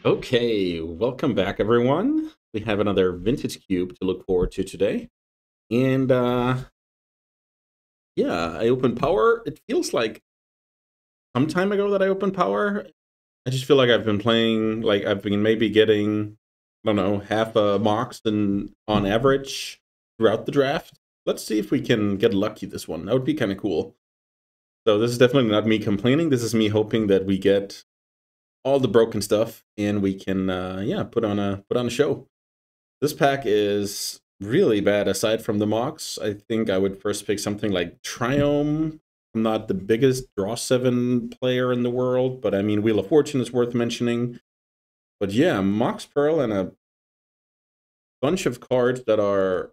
Okay, welcome back, everyone. We have another vintage cube to look forward to today. And yeah, I opened Power. It feels like some time ago that I opened Power. I just feel like I've been playing, like I've been maybe getting, I don't know, half a mox than on average throughout the draft. Let's see if we can get lucky this one. That would be kind of cool. So this is definitely not me complaining. This is me hoping that we get all the broken stuff and we can yeah, put on a show. This pack is really bad aside from the Mox. I think I would first pick something like Triome. I'm not the biggest draw 7 player in the world, but I mean, Wheel of Fortune is worth mentioning. But yeah, Mox Pearl and a bunch of cards that are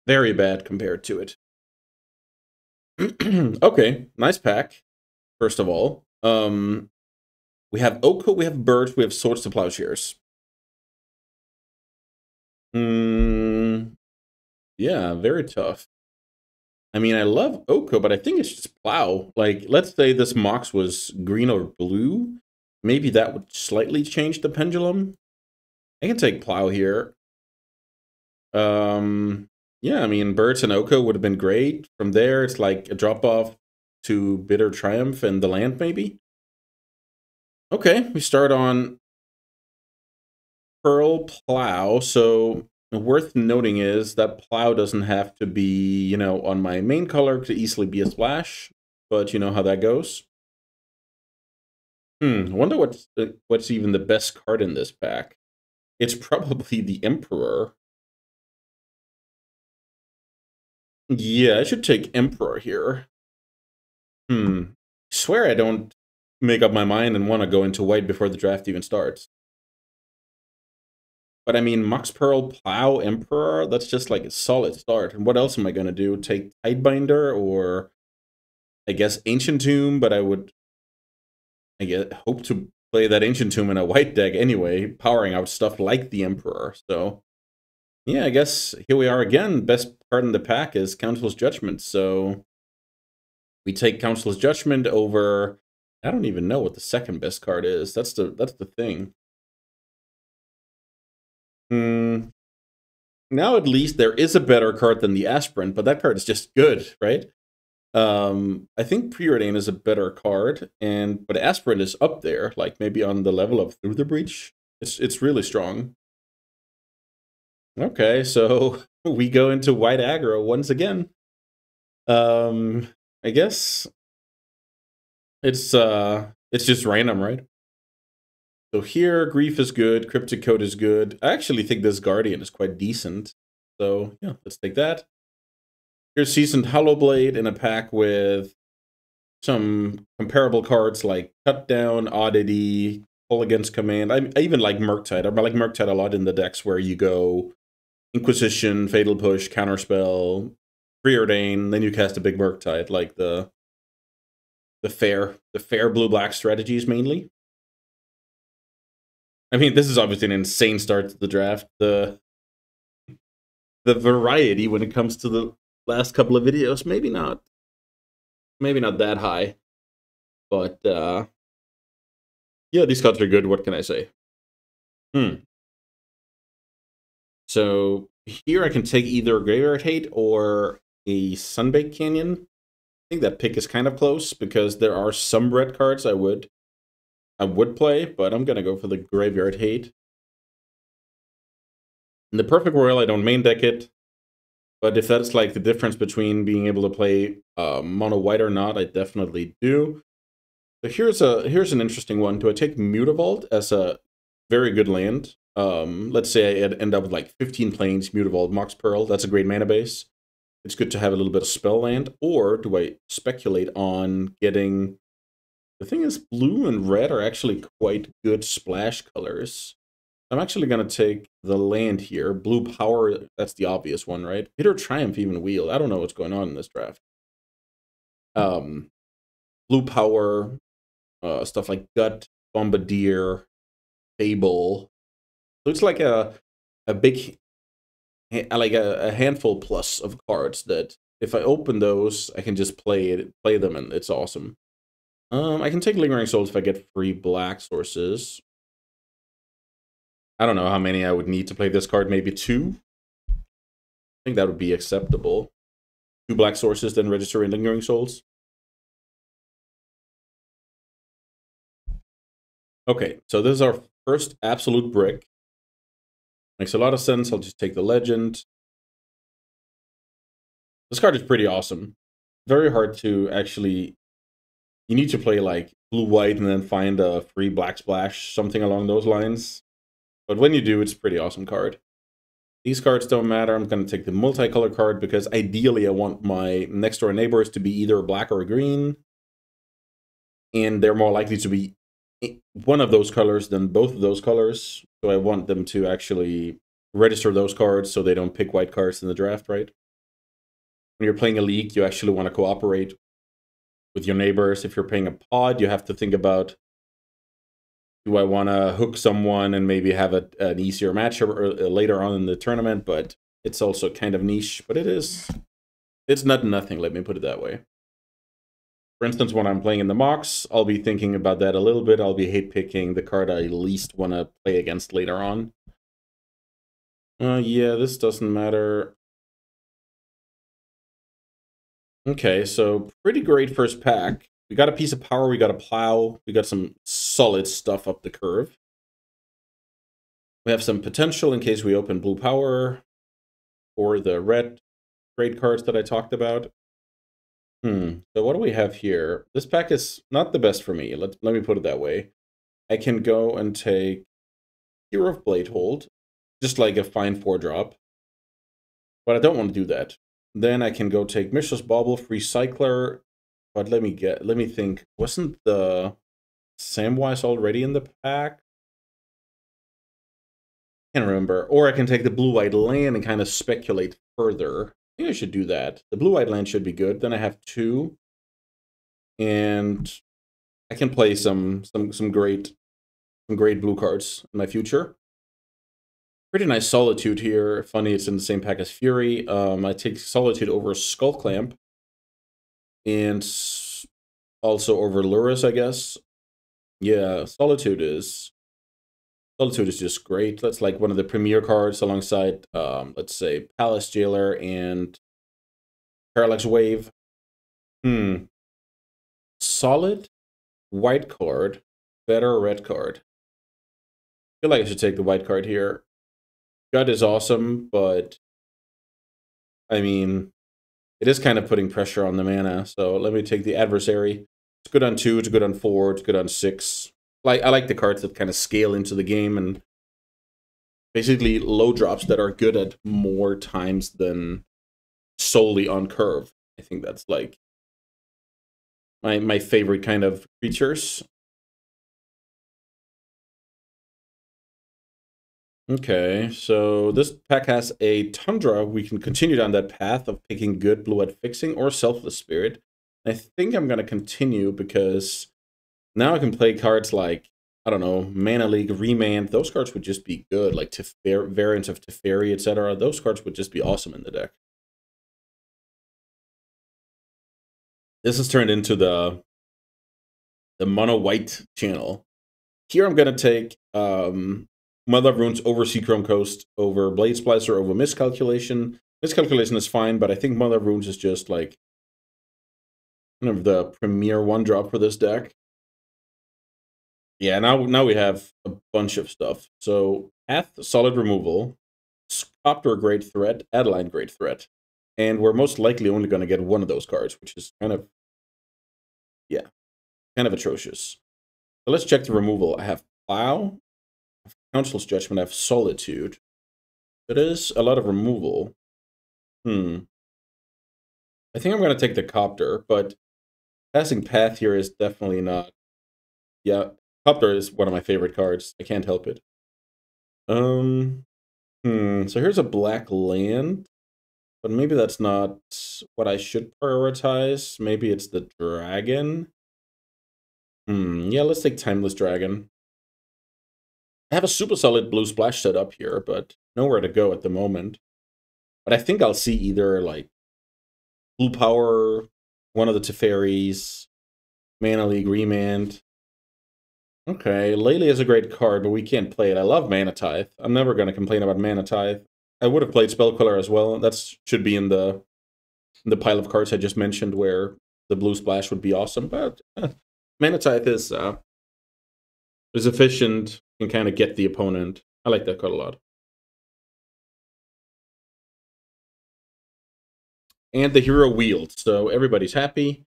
very bad compared to it. Okay, nice pack, first of all. We have Oko, we have Birds, we have Swords to Plowshares. Yeah, very tough. I mean, I love Oko, but I think it's just Plow. Like, let's say this Mox was green or blue. Maybe that would slightly change the pendulum. I can take Plow here. Yeah, I mean, Birds and Oko would have been great. From there, it's like a drop-off to Bitter Triumph and the land, maybe. Okay, we start on Pearl Plow, so worth noting is that Plow doesn't have to be, you know, on my main color. Could easily be a splash, but you know how that goes. I wonder what's even the best card in this pack. It's probably the Emperor. Yeah, I should take Emperor here. I swear I don't make up my mind and want to go into white before the draft even starts. But I mean, Mox Pearl, Plow, Emperor, that's just like a solid start. And what else am I going to do? Take Tidebinder or I guess Ancient Tomb, but I hope to play that Ancient Tomb in a white deck anyway, powering out stuff like the Emperor. So yeah, I guess here we are again. Best card in the pack is Council's Judgment. So we take Council's Judgment over. I don't even know what the second best card is. That's the thing. Now at least there is a better card than the Aspirant, but that card is just good, right? I think Preordain is a better card, but Aspirant is up there, like maybe on the level of Through the Breach. It's really strong. Okay, so we go into white aggro once again. I guess it's just random, right? So here, Grief is good, Cryptic Code is good. I actually think this Guardian is quite decent. So yeah, let's take that. Here's Seasoned Hollowblade in a pack with some comparable cards like Cut Down, Oddity, Pull Against Command. I even like Murktide. I like Murktide a lot in the decks where you go Inquisition, Fatal Push, Counterspell, Preordain, then you cast a big Murktide, like the fair blue-black strategies mainly. I mean, this is obviously an insane start to the draft. The variety when it comes to the last couple of videos, maybe not that high. But yeah, these cards are good. What can I say? So here I can take either Graveyard Hate or a Sunbaked Canyon. I think that pick is kind of close because there are some red cards I would play, but I'm gonna go for the Graveyard Hate. In the perfect world, I don't main deck it, but if that's like the difference between being able to play mono white or not, I definitely do. So here's an interesting one. Do I take Mutavault as a very good land? Let's say I end up with like 15 planes, Mutavault, Mox Pearl. That's a great mana base. It's good to have a little bit of spell land. Or do I speculate on getting... The thing is, blue and red are actually quite good splash colors. I'm actually going to take the land here. Blue Power, that's the obvious one, right? Bitter Triumph, even Wheel. I don't know what's going on in this draft. Blue Power, stuff like Gut, Bombardier, Fable. So it's like a big, like a handful plus of cards that if I open those, I can just play them, and it's awesome. I can take Lingering Souls if I get free black sources. I don't know how many I would need to play this card. Maybe 2. I think that would be acceptable. 2 black sources, then register in Lingering Souls. Okay, so this is our first absolute brick. Makes a lot of sense. I'll just take the legend. This card is pretty awesome. Very hard to actually... You need to play like blue-white and then find a free black splash, something along those lines. But when you do, it's a pretty awesome card. These cards don't matter. I'm going to take the multicolor card because ideally I want my next door neighbors to be either a black or a green. And they're more likely to be one of those colors than both of those colors. So I want them to actually register those cards so they don't pick white cards in the draft, right? When you're playing a league, you actually want to cooperate with your neighbors. If you're playing a pod, you have to think about, do I want to hook someone and maybe have an easier matchup later on in the tournament? But it's also kind of niche, but it's not nothing, let me put it that way. For instance, when I'm playing in the mocks, I'll be thinking about that a little bit. I'll be hate picking the card I least want to play against later on. Yeah, this doesn't matter. Okay, so pretty great first pack. We got a piece of power, we got a plow, we got some solid stuff up the curve. We have some potential in case we open blue power or the red trade cards that I talked about. So what do we have here? This pack is not the best for me. Let me put it that way. I can go and take Hero of Bladehold, just like a fine 4-drop. But I don't want to do that. Then I can go take Mishra's Bauble, Free Cycler. But let me think. Wasn't the Samwise already in the pack? Can't remember. Or I can take the blue-white land and kind of speculate further. I think I should do that. The blue-white land should be good. Then I have 2. And I can play some great blue cards in my future. Pretty nice Solitude here. Funny, it's in the same pack as Fury. I take Solitude over Skull Clamp. And also over Lurrus, I guess. Yeah, Solitude is just great. That's like one of the premier cards alongside, let's say, Palace Jailer and Parallax Wave. Solid white card, better red card. I feel like I should take the white card here. Gut is awesome, but I mean, it is kind of putting pressure on the mana. So let me take the Adversary. It's good on 2, it's good on 4, it's good on 6. I like the cards that kind of scale into the game and basically low drops that are good at more times than solely on curve. I think that's like my favorite kind of creatures. Okay, so this pack has a Tundra. We can continue down that path of picking good blue-white fixing or Selfless Spirit. I think I'm going to continue because now I can play cards like, I don't know, Mana League, Remand. Those cards would just be good, like variants of Teferi, etc. Those cards would just be awesome in the deck. This has turned into the mono-white channel. Here I'm going to take Mother of Runes over Seachrome Coast, over Blade Splicer, over Miscalculation. Miscalculation is fine, but I think Mother of Runes is just like kind of the premier 1-drop for this deck. Yeah, now we have a bunch of stuff. So Path, solid removal. Copter, great threat. Adeline, great threat. And we're most likely only going to get one of those cards, which is kind of, yeah, kind of atrocious. So let's check the removal. I have Plow, I have Council's Judgment, I have Solitude. It is a lot of removal. I think I'm going to take the Copter, but passing Path here is definitely not. Yeah, Copter is one of my favorite cards. I can't help it. So here's a black land, but maybe that's not what I should prioritize. Maybe it's the dragon. Yeah, let's take Timeless Dragon. I have a super solid blue splash set up here, but nowhere to go at the moment. But I think I'll see either like blue power, one of the Teferis, Mana League Remand. Okay, Lele is a great card, but we can't play it. I love ManaTithe. I'm never going to complain about ManaTithe. I would have played Spellquiller as well. That should be in the pile of cards I just mentioned where the blue splash would be awesome. But ManaTithe is efficient, can kind of get the opponent. I like that card a lot. And the hero wield, so everybody's happy.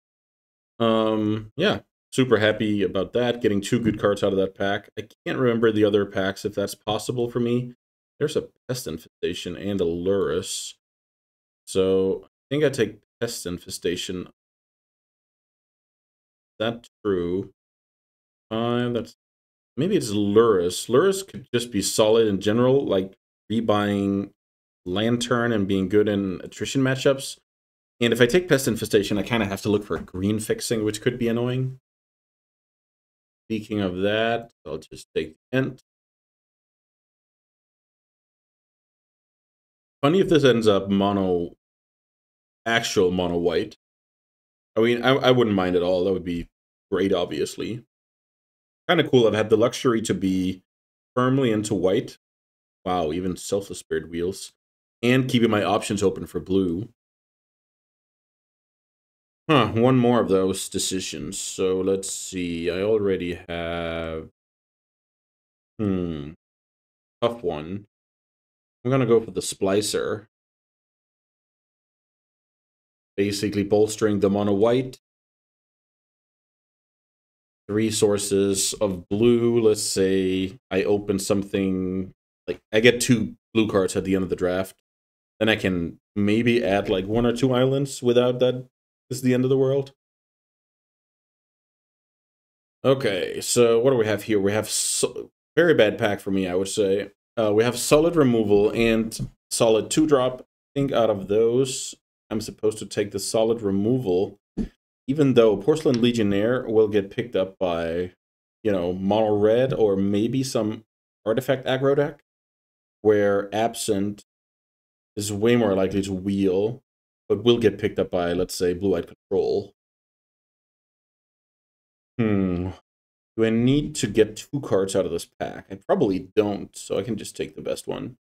Yeah, super happy about that. Getting 2 good cards out of that pack. I can't remember the other packs if that's possible for me. There's a Pest Infestation and a Lurrus. So I think I take Pest Infestation. That's true. That's maybe it's Lurrus. Lurrus could just be solid in general, like rebuying Lantern and being good in attrition matchups. And if I take Pest Infestation, I kind of have to look for green fixing, which could be annoying. Speaking of that, I'll just take the Ent. Funny if this ends up actual mono white. I mean, I wouldn't mind at all. That would be great, obviously. Kind of cool. I've had the luxury to be firmly into white. Wow, even Selfless Spirit Wheels. And keeping my options open for blue. Huh, one more of those decisions. So let's see. I already have... Tough one. I'm going to go for the Splicer. Basically bolstering the mono white. 3 sources of blue. Let's say I open something... Like, I get 2 blue cards at the end of the draft. Then I can maybe add like 1 or 2 islands without that. This is the end of the world. Okay, so what do we have here? We have very bad pack for me, I would say. We have solid removal and solid 2-drop. I think out of those, I'm supposed to take the solid removal, even though Porcelain Legionnaire will get picked up by, you know, mono red or maybe some artifact aggro deck, where Absent is way more likely to wheel, but will get picked up by, let's say, Blue-Eyed Control. Do I need to get 2 cards out of this pack? I probably don't, so I can just take the best one.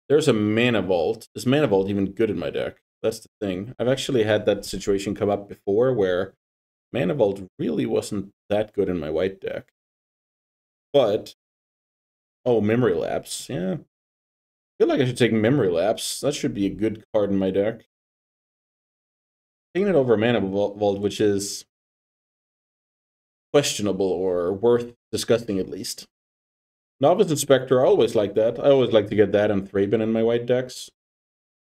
There's a Mana Vault. Is Mana Vault even good in my deck? That's the thing. I've actually had that situation come up before where Mana Vault really wasn't that good in my white deck. But, oh, Memory Lapse. Yeah. I feel like I should take Memory Lapse. That should be a good card in my deck. Taking it over Mana Vault, which is questionable or worth discussing at least. Novice Inspector, I always like that. I always like to get that and Thraben in my white decks.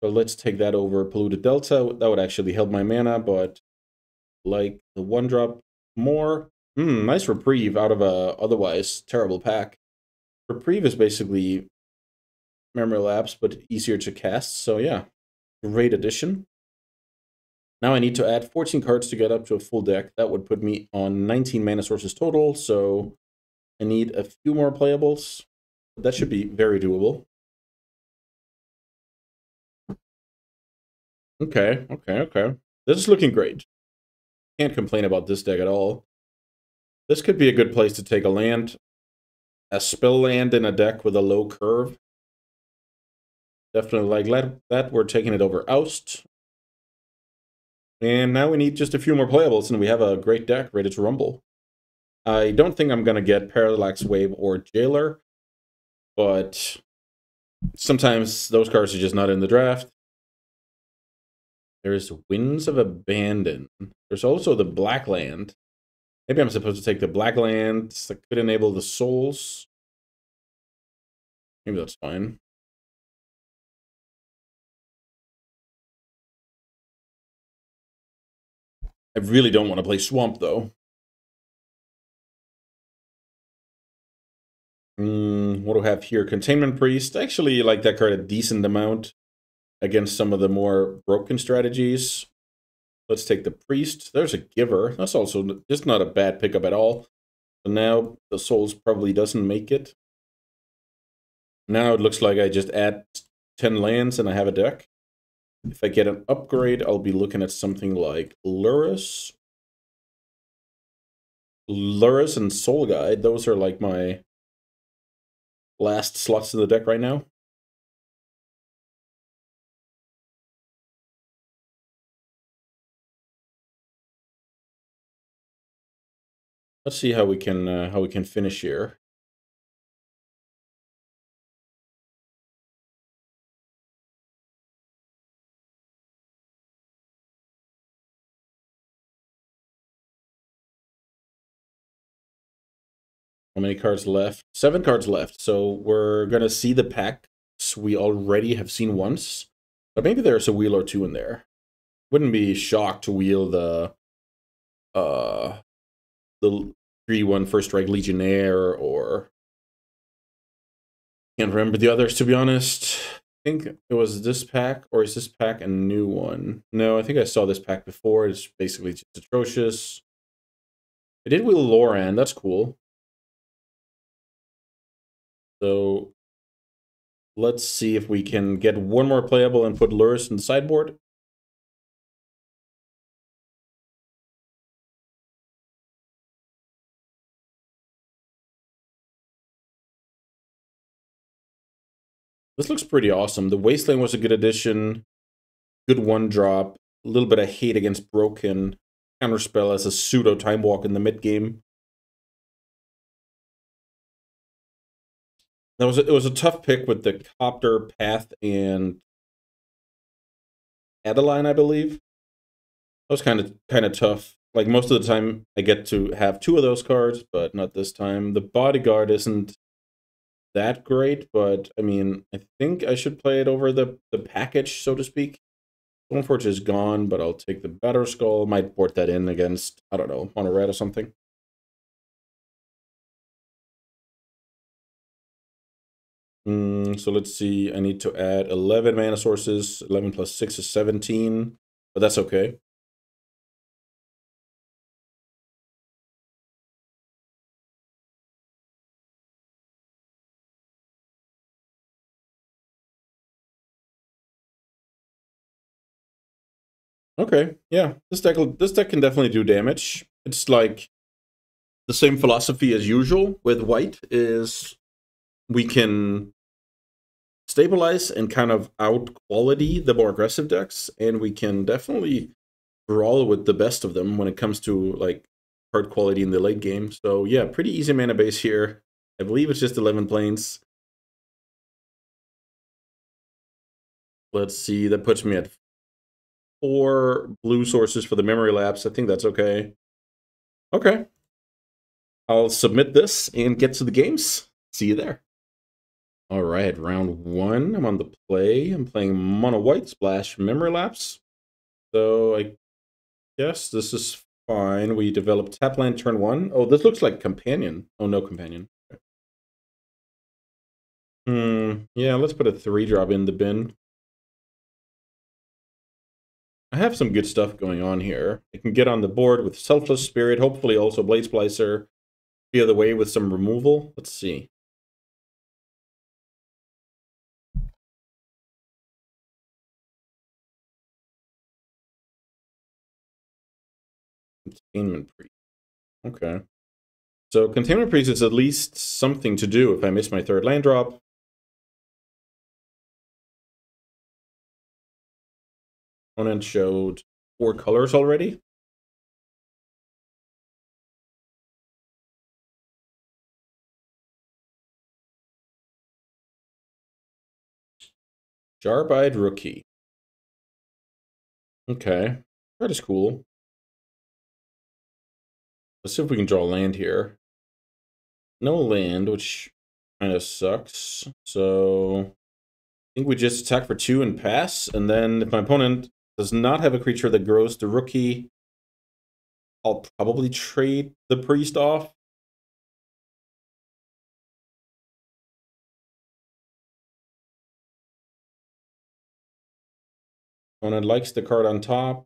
So let's take that over Polluted Delta. That would actually help my mana, but like the 1-drop more. Nice Reprieve out of a otherwise terrible pack. Reprieve is basically Memory Lapse, but easier to cast. So yeah, great addition. Now I need to add 14 cards to get up to a full deck. That would put me on 19 mana sources total, so I need a few more playables. But that should be very doable. Okay. This is looking great. Can't complain about this deck at all. This could be a good place to take a land. A spell land in a deck with a low curve. Definitely like that. We're taking it over Oust. And now we need just a few more playables, and we have a great deck ready to rumble. I don't think I'm going to get Parallax Wave or Jailer, but sometimes those cards are just not in the draft. There's Winds of Abandon. There's also the Black Land. Maybe I'm supposed to take the Black Land. That could enable the Souls. Maybe that's fine. I really don't want to play Swamp, though. What do I have here? Containment Priest. I actually like that card a decent amount against some of the more broken strategies. Let's take the Priest. There's a Giver. That's also just not a bad pickup at all. So now the Souls probably doesn't make it. Now it looks like I just add 10 lands and I have a deck. If I get an upgrade, I'll be looking at something like Lurrus. Lurrus and Soul Guide. Those are like my last slots in the deck right now. Let's see how we can finish here. How many cards left? 7 cards left. So we're gonna see the packs we already have seen once, but maybe there's a wheel or two in there. Wouldn't be shocked to wheel the 3/1 First Strike Legionnaire, or can't remember the others, to be honest. I think it was this pack, or is this pack a new one? No, I think I saw this pack before. It's basically just atrocious. I did wheel Loran, that's cool. So let's see if we can get one more playable and put Lurrus in the sideboard. This looks pretty awesome. The Wasteland was a good addition. Good 1-drop. A little bit of hate against Broken. Counterspell as a pseudo Time Walk in the mid-game. It was a tough pick with the Copter, Path, and Adeline, I believe. That was kind of tough. Like, most of the time, I get to have 2 of those cards, but not this time. The Bodyguard isn't that great, but I mean, I think I should play it over the package, so to speak. Stoneforge is gone, but I'll take the Better Skull. Might port that in against, I don't know, Mono Red or something. So let's see. I need to add 11 mana sources. 11 plus 6 is 17, but that's okay. Okay, yeah. This deck can definitely do damage. It's like the same philosophy as usual with white, is we can stabilize and kind of out quality the more aggressive decks, and we can definitely brawl with the best of them when it comes to like card quality in the late game. So yeah, pretty easy mana base here. I believe it's just 11 planes. Let's see, that puts me at 4 blue sources for the memory lapse. I think that's okay. Okay. I'll submit this and get to the games. See you there. All right, round 1. I'm on the play. I'm playing Mono White Splash Memory Lapse. So I guess this is fine. We developed tap land turn 1. Oh, this looks like companion. Oh, no companion. Yeah, let's put a 3-drop in the bin. I have some good stuff going on here. I can get on the board with Selfless Spirit, hopefully also Blade Splicer. Be the way with some removal. Let's see. Containment Priest. Okay. So Containment Priest is at least something to do if I miss my 3rd land drop. Opponent showed 4 colors already. Sharp-Eyed Rookie. Okay. That is cool. Let's see if we can draw land here. No land, which kind of sucks. So I think we just attack for 2 and pass. And then if my opponent does not have a creature that grows the rookie, I'll probably trade the priest off. Opponent likes the card on top.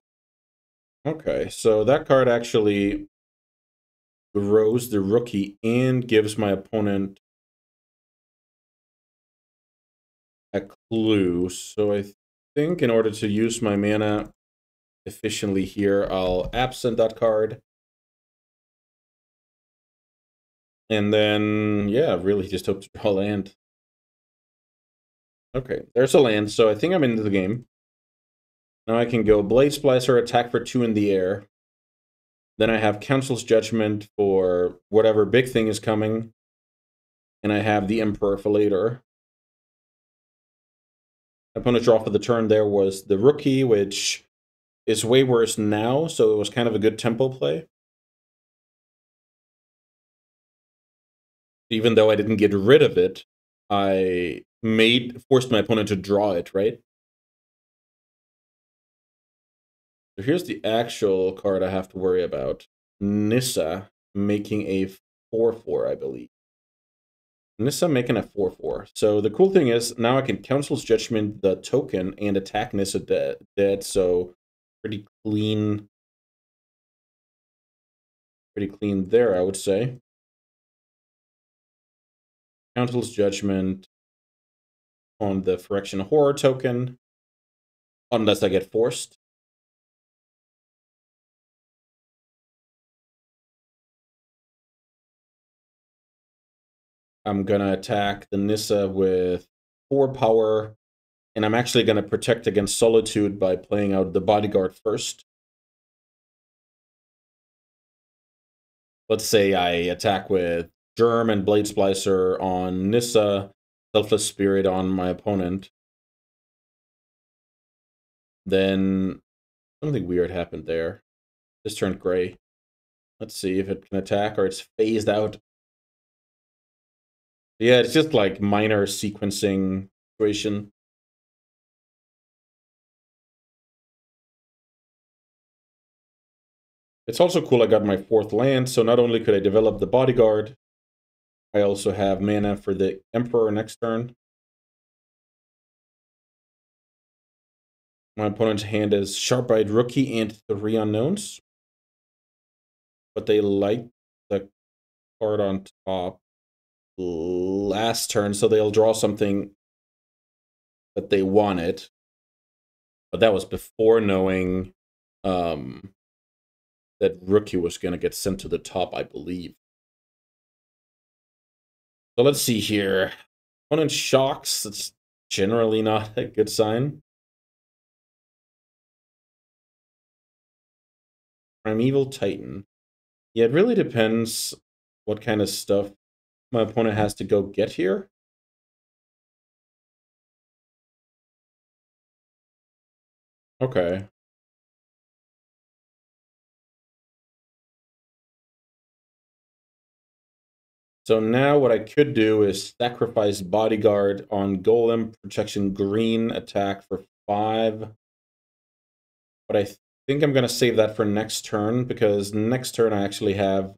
Okay, so that card actually grows the rookie and gives my opponent a clue. So I think in order to use my mana efficiently here, I'll absent that card. And then, yeah, really just hope to draw land. Okay, there's a land, so I think I'm into the game. Now I can go Blade Splicer, attack for 2 in the air. Then I have Council's Judgment for whatever big thing is coming. And I have the Emperor for later. Opponent's draw for the turn there was the Rookie, which is way worse now, so it was kind of a good tempo play. Even though I didn't get rid of it, I forced my opponent to draw it, right? So here's the actual card I have to worry about. Nissa making a 4/4, I believe. Nissa making a 4/4. So the cool thing is now I can Council's Judgment the token and attack Nissa dead. So pretty clean there, I would say. Council's Judgment on the Phyrexian Horror token, unless I get forced. I'm gonna attack the Nissa with 4 power, and I'm actually gonna protect against Solitude by playing out the Bodyguard first. Let's say I attack with Germ and Blade Splicer on Nissa, Selfless Spirit on my opponent. Then something weird happened there. This turned gray. Let's see if it can attack or it's phased out. Yeah, it's just like minor sequencing situation. It's also cool I got my 4th land, so not only could I develop the Bodyguard, I also have mana for the Emperor next turn. My opponent's hand is Sharp-Eyed Rookie and 3 Unknowns. But they like the card on top last turn, so they'll draw something that they wanted. But that was before knowing that Rookie was going to get sent to the top, I believe. So let's see here. Opponent shocks. That's generally not a good sign. Primeval Titan. Yeah, it really depends what kind of stuff my opponent has to go get here. Okay. So now what I could do is sacrifice Bodyguard on Golem, protection green, attack for 5. But I think I'm going to save that for next turn, because next turn I actually have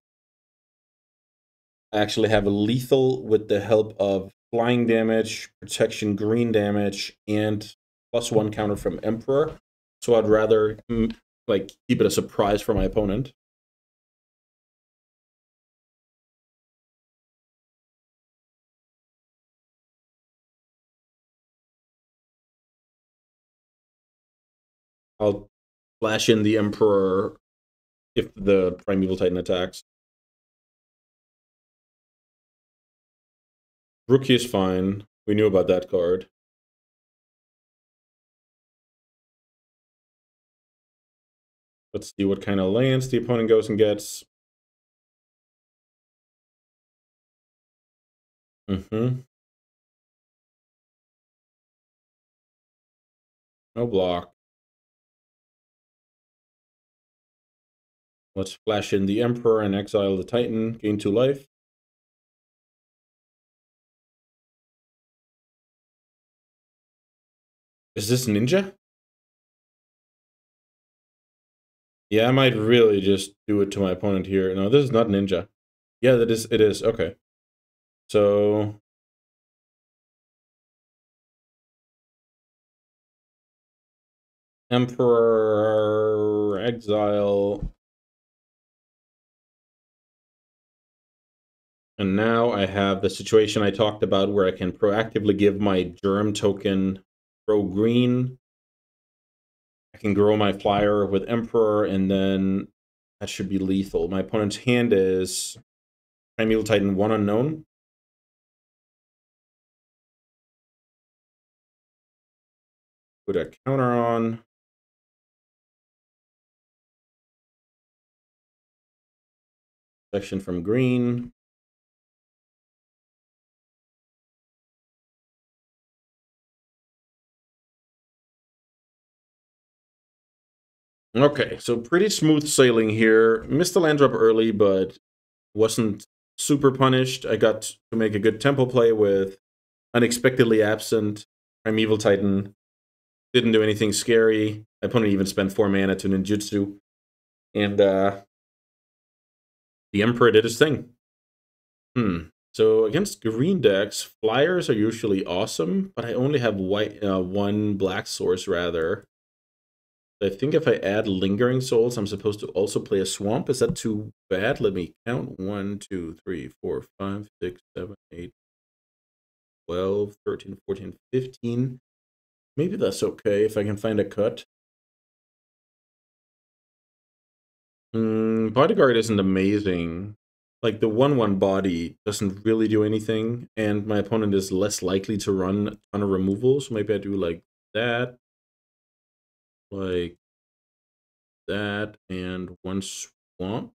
a lethal with the help of flying damage, protection green damage, and +1 counter from Emperor. So I'd rather like keep it a surprise for my opponent. I'll flash in the Emperor if the Primeval Titan attacks. Rookie is fine. We knew about that card. Let's see what kind of lands the opponent goes and gets. No block. Let's flash in the Emperor and exile the Titan. Gain 2 life. Is this Ninja? Yeah, I might really just do it to my opponent here. No, this is not Ninja. Yeah, it is. Okay. So Emperor, exile. And now I have the situation I talked about where I can proactively give my Germ token pro green. I can grow my flyer with Emperor, and then that should be lethal. My opponent's hand is Primeval Titan 1 unknown. Put a counter on. Section from green. Okay, so pretty smooth sailing here. Missed the land drop early, but wasn't super punished. I got to make a good tempo play with Unexpectedly Absent, Primeval Titan. Didn't do anything scary. My opponent even spent 4 mana to ninjutsu. And the Emperor did his thing. So against green decks, flyers are usually awesome, but I only have one black source rather. I think if I add Lingering Souls, I'm supposed to also play a Swamp. Is that too bad? Let me count. 1, 2, 3, 4, 5, 6, 7, 8, 12, 13, 14, 15. Maybe that's okay if I can find a cut. Bodyguard isn't amazing. Like, the 1/1 body doesn't really do anything, and my opponent is less likely to run a ton of removals. So maybe I do like that, and 1 Swamp.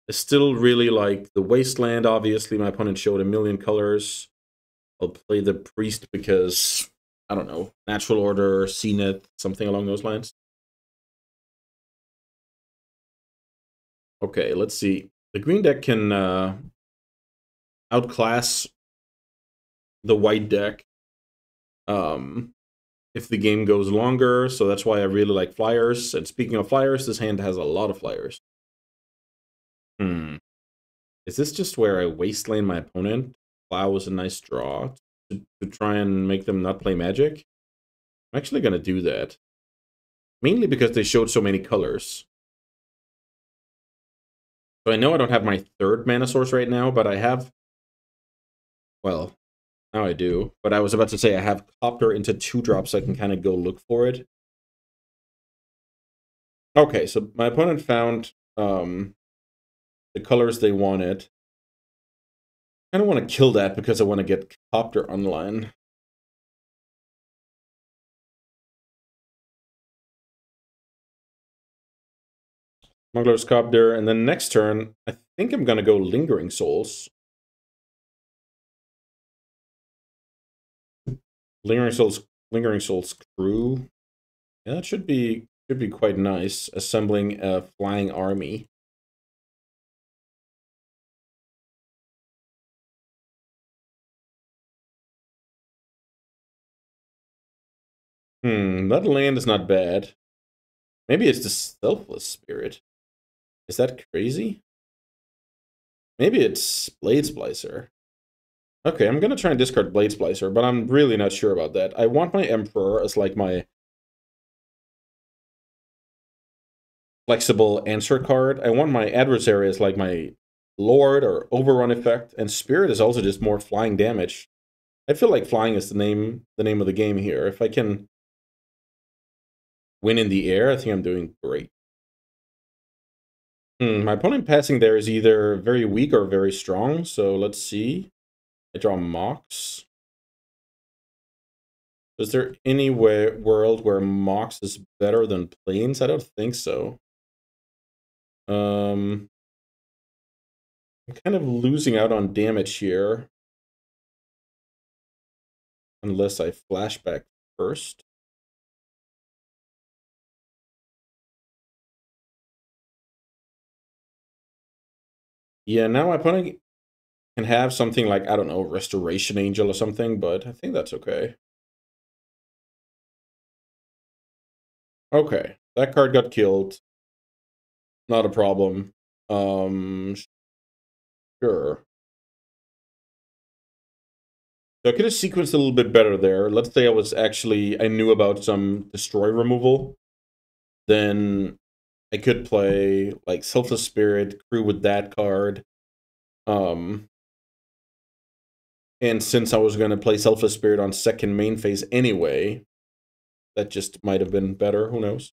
I still really like the Wasteland, obviously. My opponent showed a million colors. I'll play the Priest because, I don't know, Natural Order, Zenith, something along those lines. Okay, let's see. The green deck can outclass the white deck if the game goes longer, so that's why I really like flyers. And speaking of flyers, this hand has a lot of flyers. Is this just where I wasteland my opponent? Plow was a nice draw to try and make them not play Magic. I'm actually going to do that. Mainly because they showed so many colors. So I know I don't have my 3rd mana source right now, but I have... Well, now I do. But I was about to say I have Copter into 2 drops, so I can kind of go look for it. Okay, so my opponent found the colors they wanted. I don't want to kill that because I want to get Copter online. Smuggler's Copter, and then next turn, I think I'm going to go Lingering Souls. Lingering Souls Crew. Yeah, that should be quite nice. Assembling a flying army. That land is not bad. Maybe it's the Selfless Spirit. Is that crazy? Maybe it's Blade Splicer. Okay, I'm gonna try and discard Blade Splicer, but I'm really not sure about that. I want my Emperor as like my flexible answer card. I want my adversary as like my Lord or Overrun effect, and Spirit is also just more flying damage. I feel like flying is the name of the game here. If I can win in the air, I think I'm doing great. My opponent passing there is either very weak or very strong, so let's see. I draw Mox. Is there any world where Mox is better than Plains? I don't think so. I'm kind of losing out on damage here. Unless I flashback first. Yeah, now my opponent can have something like, I don't know, Restoration Angel or something, but I think that's okay. Okay, that card got killed. Not a problem. Sure. So I could have sequenced a little bit better there. Let's say I knew about some destroy removal. Then I could play like Selfless Spirit, crew with that card. And since I was going to play Selfless Spirit on second main phase anyway, that just might have been better. Who knows?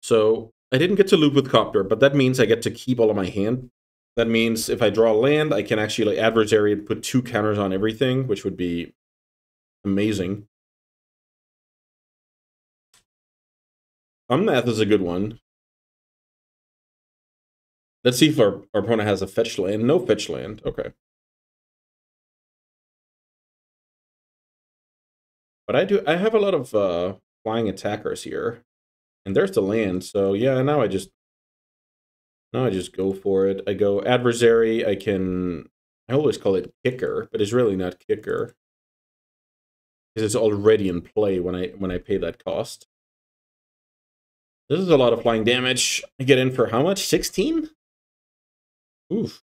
So I didn't get to loop with Copter, but that means I get to keep all of my hand. That means if I draw land, I can actually like adversary and put 2 counters on everything, which would be amazing. Math is a good one. Let's see if our opponent has a fetch land. No fetch land. Okay. But I have a lot of flying attackers here. And there's the land. So yeah, now I just go for it. I go adversary. I always call it kicker, but it's really not kicker. Because it's already in play when I pay that cost. This is a lot of flying damage. I get in for how much? 16? Oof.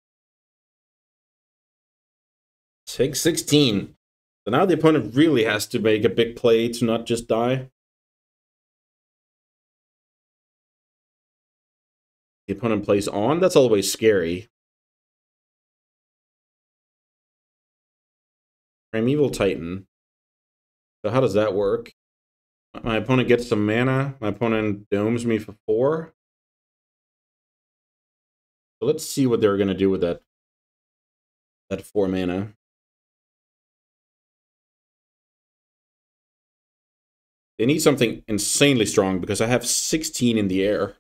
Take 16. So now the opponent really has to make a big play to not just die. The opponent plays on. That's always scary. Primeval Titan. So how does that work? My opponent gets some mana. My opponent domes me for 4. So let's see what they're going to do with that 4 mana. They need something insanely strong because I have 16 in the air.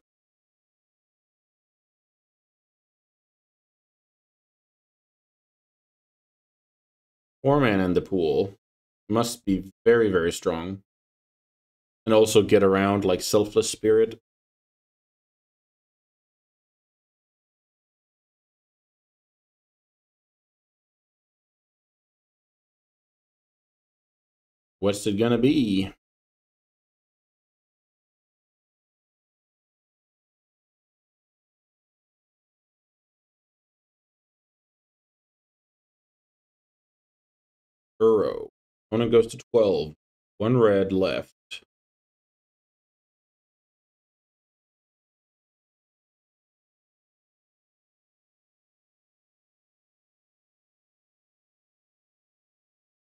Four mana in the pool. Must be very, very strong. And also get around like Selfless Spirit. What's it gonna be? Burrow. Opponent goes to 12. 1 red left.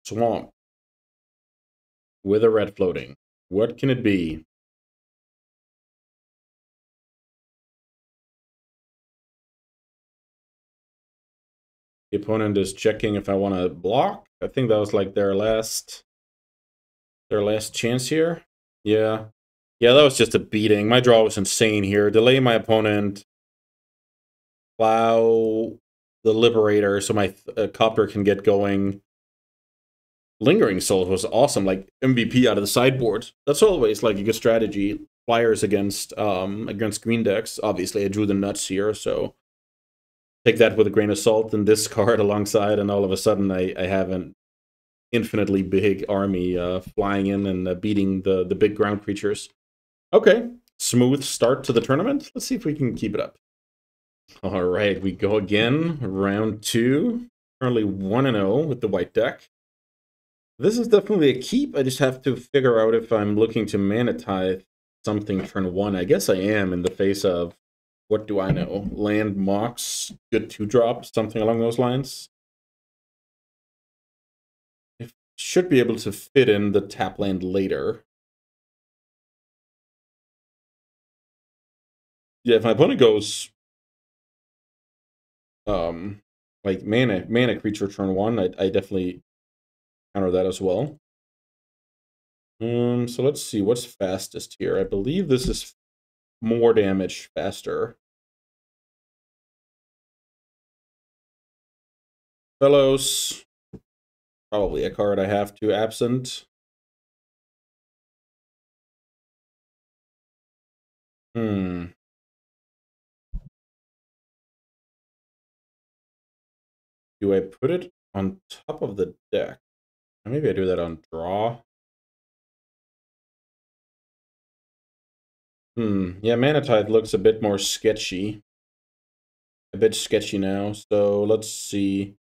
Swamp. With a red floating. What can it be? The opponent is checking if I want to block. I think that was like their last chance here. Yeah. Yeah, that was just a beating. My draw was insane here. Delay my opponent. Plow the Liberator so my Copter can get going. Lingering Souls was awesome. Like MVP out of the sideboard. That's always like a good strategy. Flyers against green decks. Obviously, I drew the nuts here, so take that with a grain of salt and discard alongside, and all of a sudden I have an infinitely big army flying in and beating the big ground creatures. Okay, smooth start to the tournament. Let's see if we can keep it up. All right, we go again. Round 2. Currently 1-0 with the white deck. This is definitely a keep. I just have to figure out if I'm looking to ManaTithe something turn 1. I guess I am in the face of, what do I know? Land Mox, good 2-drop, something along those lines. It should be able to fit in the tap land later. Yeah, if my opponent goes like mana creature turn 1, I definitely counter that as well. So let's see what's fastest here. I believe this is more damage faster. Fellows, probably a card I have to absent. Do I put it on top of the deck? Maybe I do that on draw. Yeah, ManaTithe looks a bit more sketchy. A bit sketchy now. So let's see.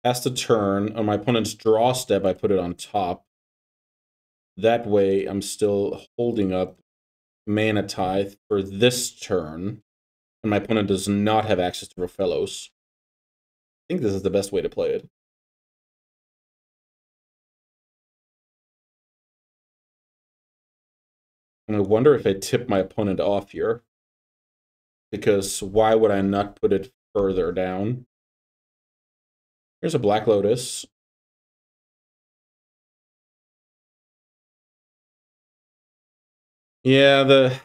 Has to turn. On my opponent's draw step, I put it on top. That way, I'm still holding up ManaTithe for this turn. And my opponent does not have access to Rofellos. I think this is the best way to play it. And I wonder if I tip my opponent off here. Because why would I not put it further down? Here's a Black Lotus. Yeah, the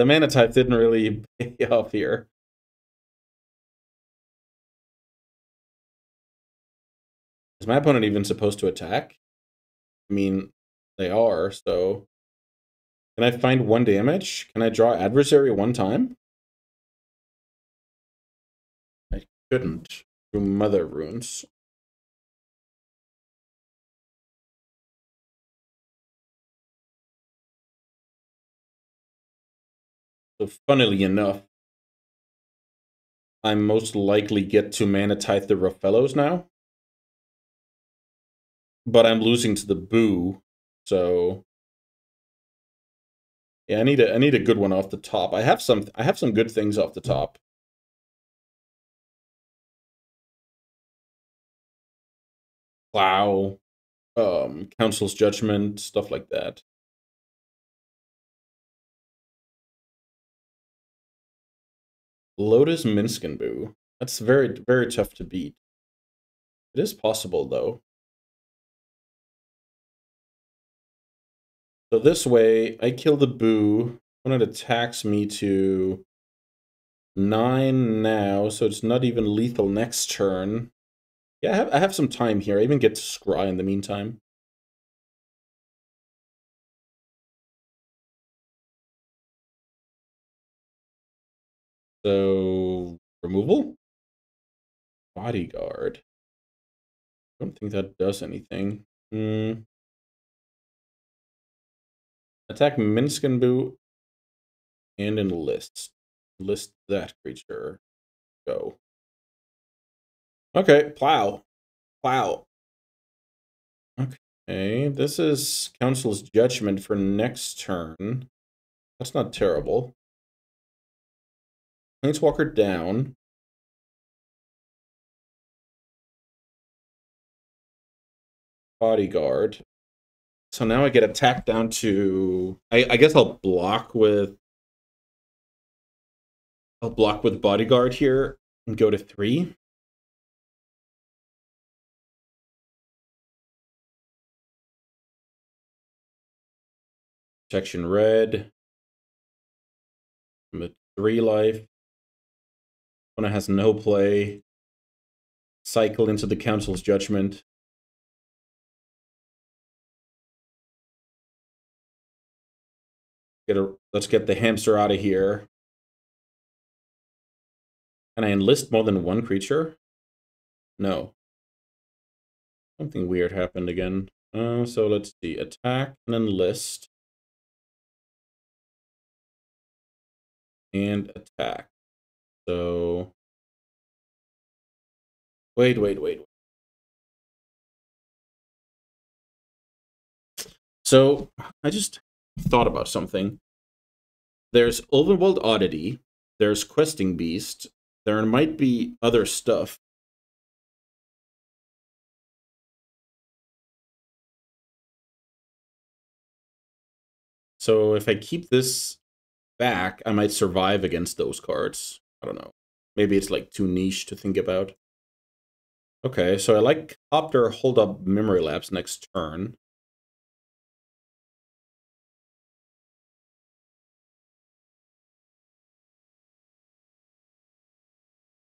mana type didn't really pay off here. Is my opponent even supposed to attack? I mean, they are, so... Can I find 1 damage? Can I draw Adversary 1 time? I couldn't. Through Mother Runes. So funnily enough, I most likely get to Mana Tithe the Rofellos now. But I'm losing to the Boo, so... Yeah, I need a good one off the top. I have some good things off the top. Plow, Council's Judgment, stuff like that. Lotus Minskenboo. That's very, very tough to beat. It is possible, though. So this way, I kill the Boo. When it attacks me to 9 now, so it's not even lethal next turn. Yeah, I have some time here. I even get to scry in the meantime. So, removal? Bodyguard. I don't think that does anything. Attack Minskenboo and enlist. List that creature. Go. Okay, plow. Plow. Okay, this is Council's Judgment for next turn. That's not terrible. Planeswalker down. Bodyguard. So now I get attacked down to... I guess I'll block with... Bodyguard here and go to 3. Protection red. I'm at 3 life. Opponent has no play. Cycle into the Council's Judgment. Let's get the hamster out of here. Can I enlist more than 1 creature? No. Something weird happened again. So let's see. Attack and enlist. And attack. So... Wait. So, I just thought about something. There's Overworld Oddity. There's Questing Beast. There might be other stuff. So if I keep this back, I might survive against those cards. I don't know. Maybe it's like too niche to think about. Okay, so I like Copter Hold Up Memory Lapse next turn.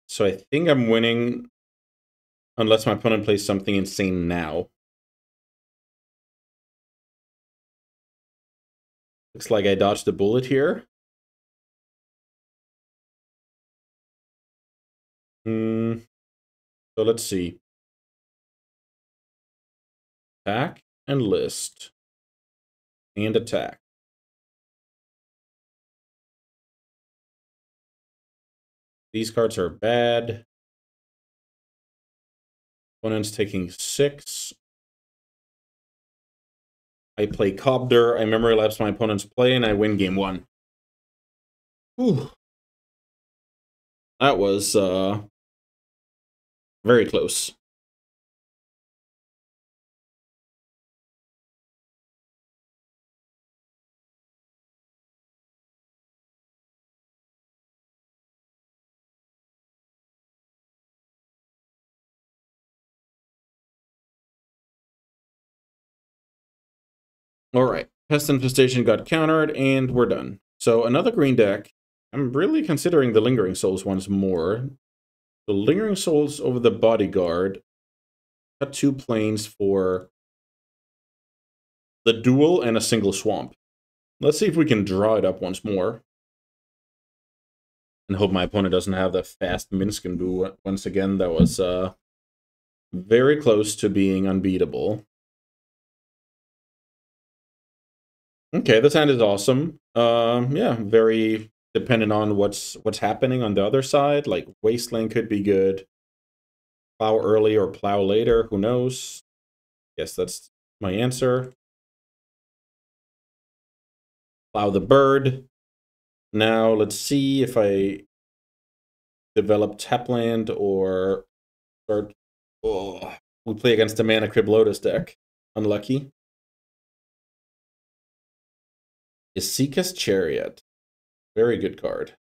So I think I'm winning unless my opponent plays something insane now. Looks like I dodged a bullet here. So let's see. Attack and list. And attack. These cards are bad. Opponent's taking 6. I play Cobder. I memory lapse my opponent's play, and I win game 1. Whew. That was very close. All right. Pest Infestation got countered, and we're done. So another green deck. I'm really considering the Lingering Souls once more. The Lingering Souls over the Bodyguard. Got 2 planes for the duel and a single swamp. Let's see if we can draw it up once more. And hope my opponent doesn't have the fast Minskenbu once again. That was very close to being unbeatable. Okay, this hand is awesome. Yeah, very dependent on what's happening on the other side. Like Wasteland could be good. Plow early or plow later, who knows? Guess that's my answer. Plow the bird. Now let's see if I develop Tapland or start. Oh, we play against a Mana Crib Lotus deck. Unlucky. Isika's Chariot. Very good card.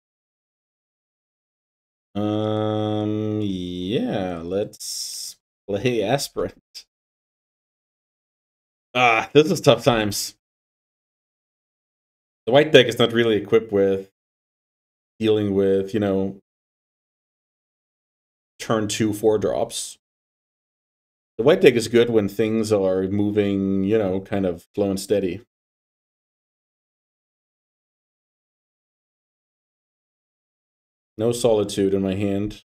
Yeah, let's play Aspirant. Ah, this is tough times. The white deck is not really equipped with dealing with, you know, turn 2 4-drops. The white deck is good when things are moving, you know, kind of slow and steady. No Solitude in my hand.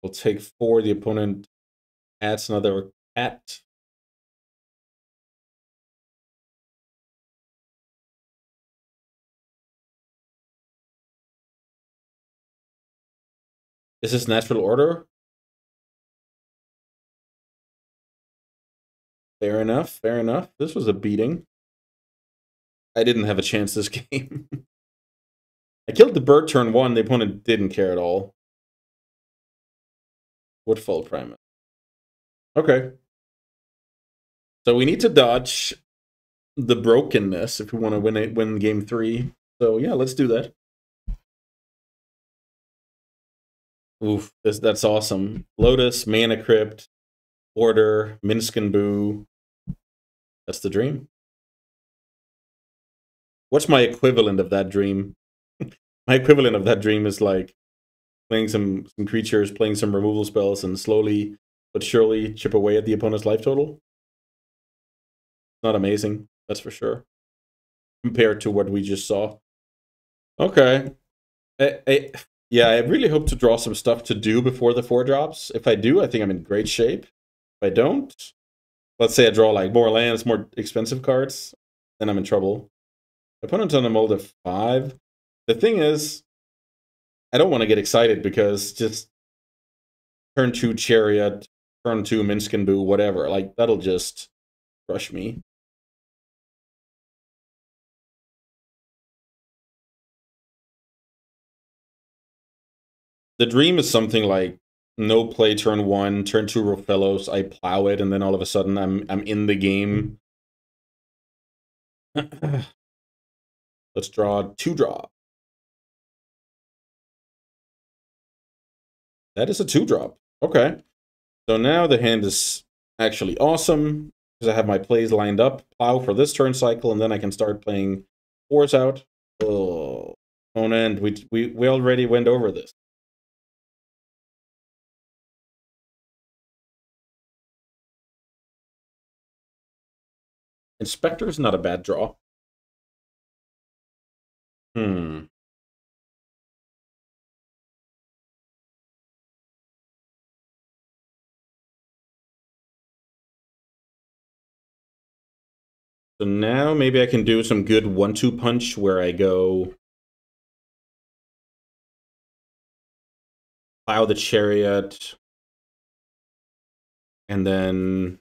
We'll take 4. The opponent adds another cat. Is this natural order? Fair enough, fair enough. This was a beating. I didn't have a chance this game. I killed the bird turn 1. The opponent didn't care at all. Woodfall Primus. Okay. So we need to dodge the brokenness if we want to win game 3. So yeah, let's do that. Oof, that's awesome. Lotus, Mana Crypt, Order, Minskenbu. That's the dream. What's my equivalent of that dream? My equivalent of that dream is like playing some creatures, playing some removal spells, and slowly but surely chip away at the opponent's life total. Not amazing, that's for sure, compared to what we just saw. Okay. Yeah, I really hope to draw some stuff to do before the 4-drops. If I do, I think I'm in great shape. If I don't, let's say I draw like more lands, more expensive cards, then I'm in trouble. Opponent's on a mold of 5. The thing is, I don't want to get excited because just turn 2 Chariot, turn 2 Minskenbu, whatever. Like, that'll just crush me. The dream is something like no play turn 1, turn 2 Rofellos, I plow it, and then all of a sudden I'm in the game. Let's draw 2 draw. That is a 2-drop. Okay. So now the hand is actually awesome because I have my plays lined up. Plow for this turn cycle, and then I can start playing 4s out. Oh, opponent, we already went over this. Inspector is not a bad draw. Hmm. So now maybe I can do some good 1-2 punch where I go plow the Chariot, and then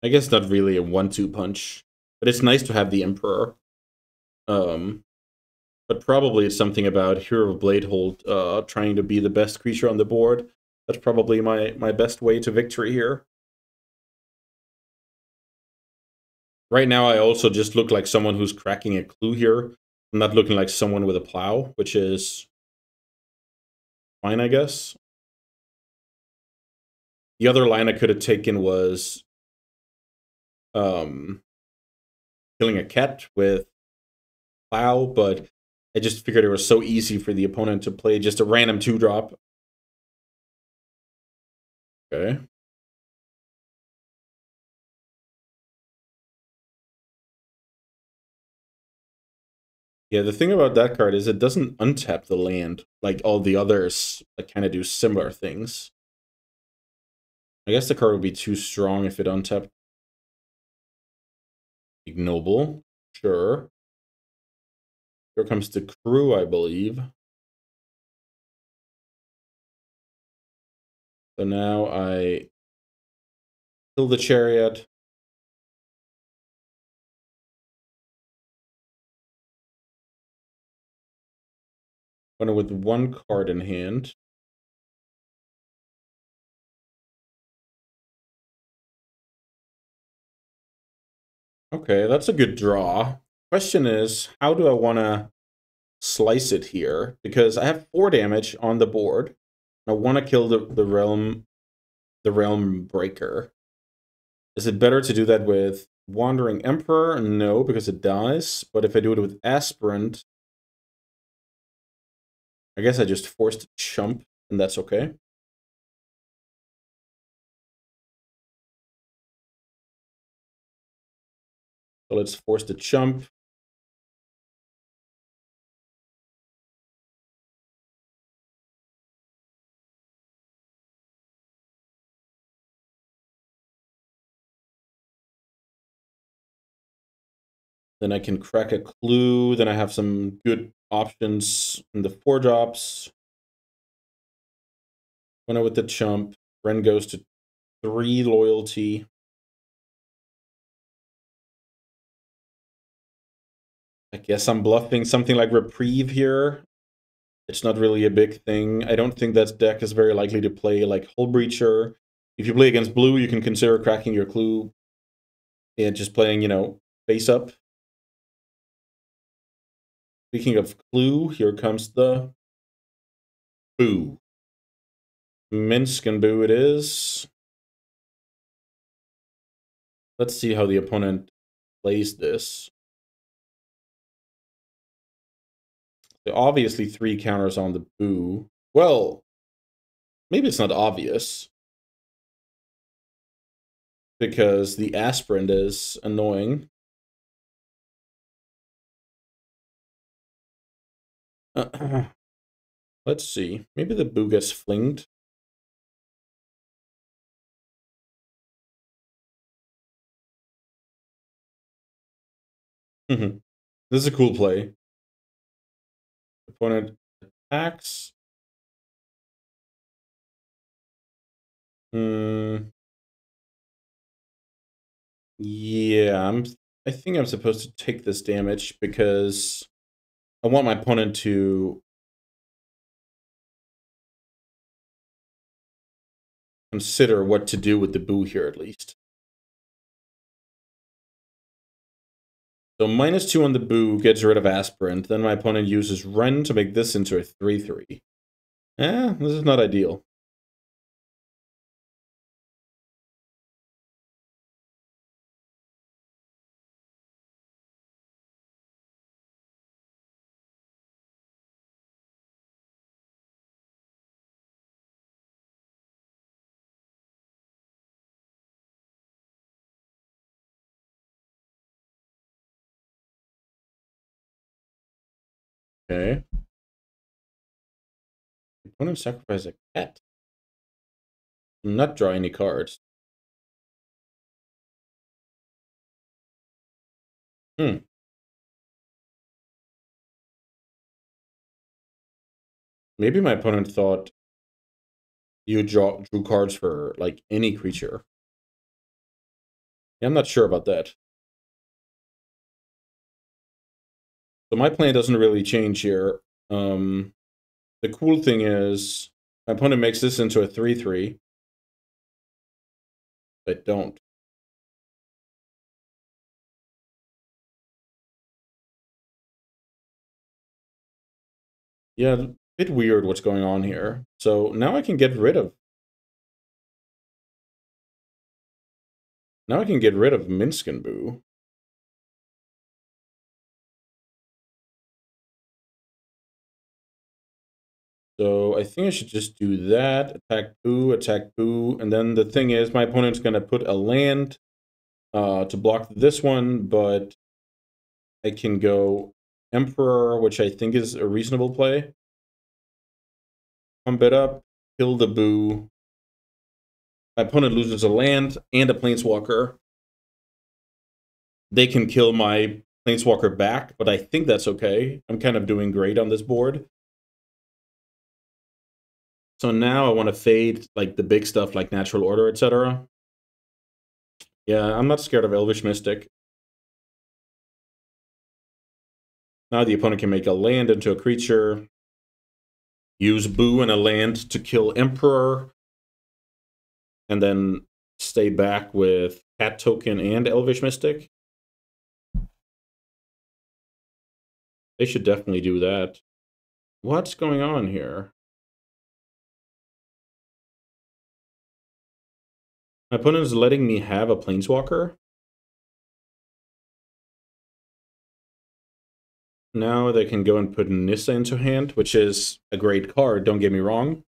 I guess not really a 1-2 punch, but it's nice to have the Emperor. But probably it's something about Hero of Bladehold trying to be the best creature on the board. That's probably my best way to victory here. Right now, I also just look like someone who's cracking a clue here. I'm not looking like someone with a plow, which is fine, I guess. The other line I could have taken was killing a cat with plow, but I just figured it was so easy for the opponent to play just a random 2-drop. Okay. Yeah, the thing about that card is it doesn't untap the land like all the others that kind of do similar things. I guess the card would be too strong if it untapped. Ignoble. Sure. Here comes the crew, I believe. So now I kill the chariot. When with one card in hand. Okay, that's a good draw. Question is, how do I want to slice it here? Because I have 4 damage on the board. I want to kill the realm breaker. Is it better to do that with Wandering Emperor? No, because it dies. But if I do it with Aspirant, I guess I just forced a chump, and that's okay. So let's force the chump. Then I can crack a clue. Then I have some good options in the 4-drops. When I with the chump, Ren goes to 3 loyalty. I guess I'm bluffing something like Reprieve here. It's not really a big thing. I don't think that deck is very likely to play like Hull Breacher. If you play against blue, you can consider cracking your clue and just playing, face up. Speaking of clue, here comes the boo. Minsk and boo it is. Let's see how the opponent plays this. There are obviously 3 counters on the boo. Well, maybe it's not obvious. Because the aspirant is annoying. Let's see. Maybe the boo gets flinged. This is a cool play. Opponent attacks. Yeah, I think I'm supposed to take this damage because I want my opponent to consider what to do with the boo here at least. So -2 on the boo gets rid of aspirant. Then my opponent uses Ren to make this into a 3/3. This is not ideal. Okay. Opponent sacrifice a cat. Not draw any cards. Maybe my opponent thought you drew cards for like any creature. Yeah, I'm not sure about that. So my plan doesn't really change here. The cool thing is my opponent makes this into a 3/3. I don't. Yeah, a bit weird what's going on here. So now I can get rid of Now I can get rid of Minsk and Boo. So I think I should just do that. Attack Boo, and then the thing is, my opponent's going to put a land to block this one, but I can go Emperor, which I think is a reasonable play. Pump it up, kill the Boo. My opponent loses a land and a Planeswalker. They can kill my Planeswalker back, but I think that's okay. I'm kind of doing great on this board. So now I want to fade like the big stuff like Natural Order, etc. Yeah, I'm not scared of Elvish Mystic. Now the opponent can make a land into a creature, use Boo and a land to kill Emperor, and then stay back with Cat Token and Elvish Mystic. They should definitely do that. What's going on here? My opponent is letting me have a Planeswalker. Now they can go and put Nissa into hand, which is a great card, don't get me wrong.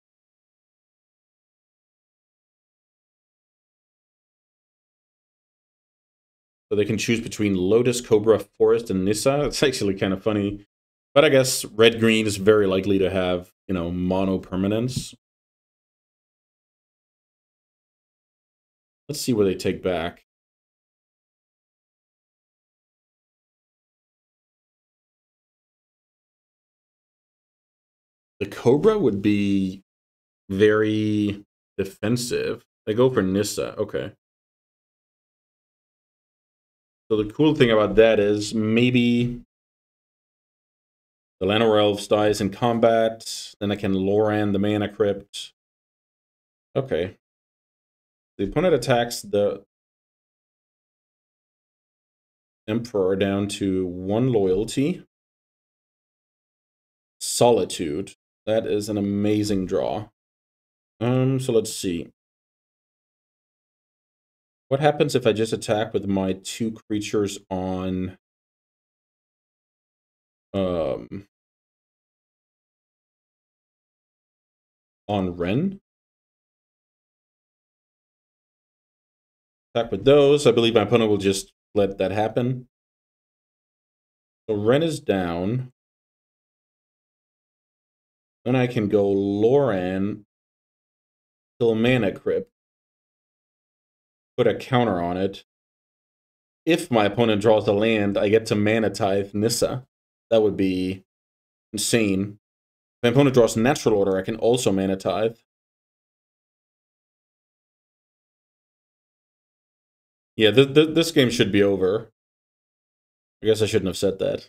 So they can choose between Lotus, Cobra, Forest, and Nissa. It's actually kind of funny. But I guess red-green is very likely to have, you know, mono permanence. Let's see what they take back. The Cobra would be very defensive. They go for Nissa. Okay. So the cool thing about that is maybe the Llanowar Elves dies in combat. Then I can Loran the Mana Crypt. Okay. The opponent attacks the Emperor down to 1 loyalty. Solitude. That is an amazing draw. So let's see. What happens if I just attack with my 2 creatures on Ren? Attack with those. I believe my opponent will just let that happen. So Ren is down. Then I can go Loran, kill Mana Crypt, put a counter on it. If my opponent draws a land, I get to Mana Tithe Nissa. That would be insane. If my opponent draws Natural Order, I can also Mana Tithe. Yeah, this game should be over. I guess I shouldn't have said that.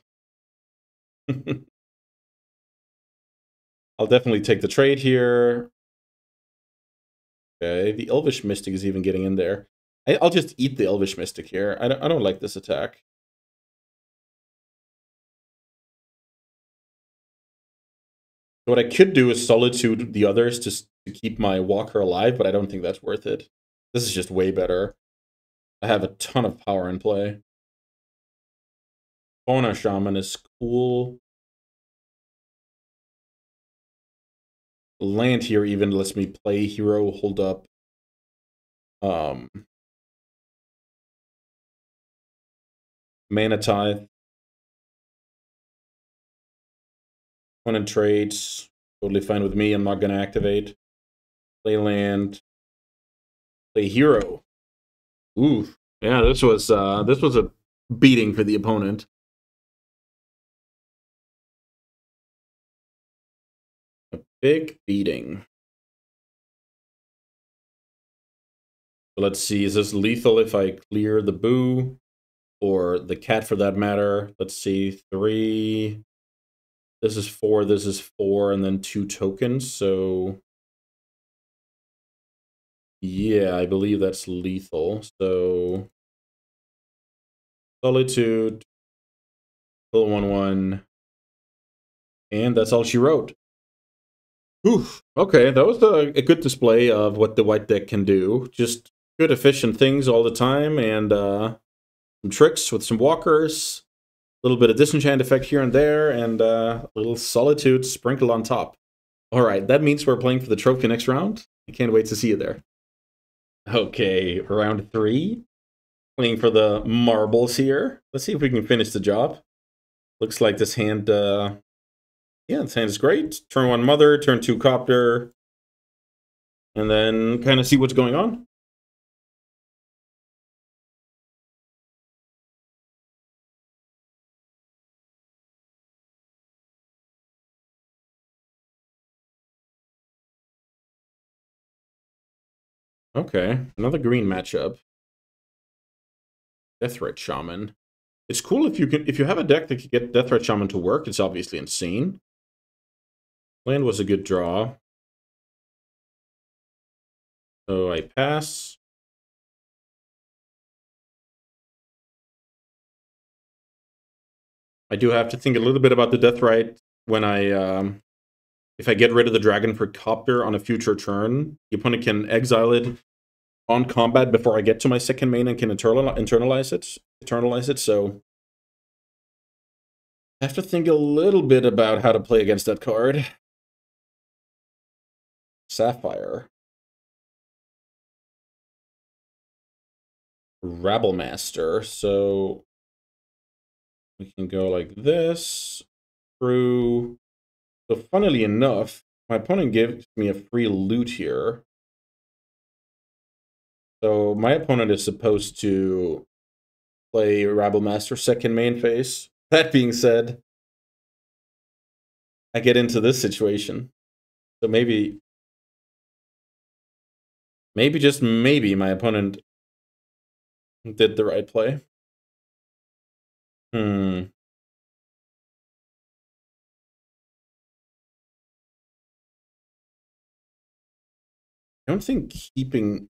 I'll definitely take the trade here. Okay, the Elvish Mystic is even getting in there. I'll just eat the Elvish Mystic here. I don't like this attack. What I could do is Solitude the others to keep my Walker alive, but I don't think that's worth it. This is just way better. I have a ton of power in play. Fauna Shaman is cool. Land here even lets me play hero, hold up. Mana Tithe. Opponent trades. Totally fine with me. I'm not going to activate. Play land. Play hero. Ooh. Yeah, this was a beating for the opponent. A big beating. Let's see, is this lethal if I clear the Boo? Or the cat for that matter? Let's see, 3. This is 4, and then 2 tokens, so... Yeah, I believe that's lethal, so... Solitude, kill 1/1, and that's all she wrote. Oof. Okay, that was a good display of what the white deck can do. Just good efficient things all the time, and some tricks with some walkers, a little bit of disenchant effect here and there, and a little solitude sprinkled on top. All right, that means we're playing for the trophy next round. I can't wait to see you there. Okay, round 3. Playing for the marbles here. Let's see if we can finish the job. Looks like this hand, yeah, this hand is great. Turn 1 Mother, turn 2 Copter, and then kind of see what's going on. Okay, another green matchup. Deathrat Shaman. It's cool if you have a deck that can get Deathrat Shaman to work. It's obviously insane. Land was a good draw. So I pass. I do have to think a little bit about the Deathrite when if I get rid of the dragon for Copter on a future turn, the opponent can exile it on combat before I get to my second main and can internalize it. So I have to think a little bit about how to play against that card. Sapphire. Rabblemaster. So we can go like this through. So funnily enough, my opponent gives me a free loot here. So my opponent is supposed to play Rabblemaster second main phase. That being said, I get into this situation. So maybe just maybe my opponent did the right play. I don't think keeping...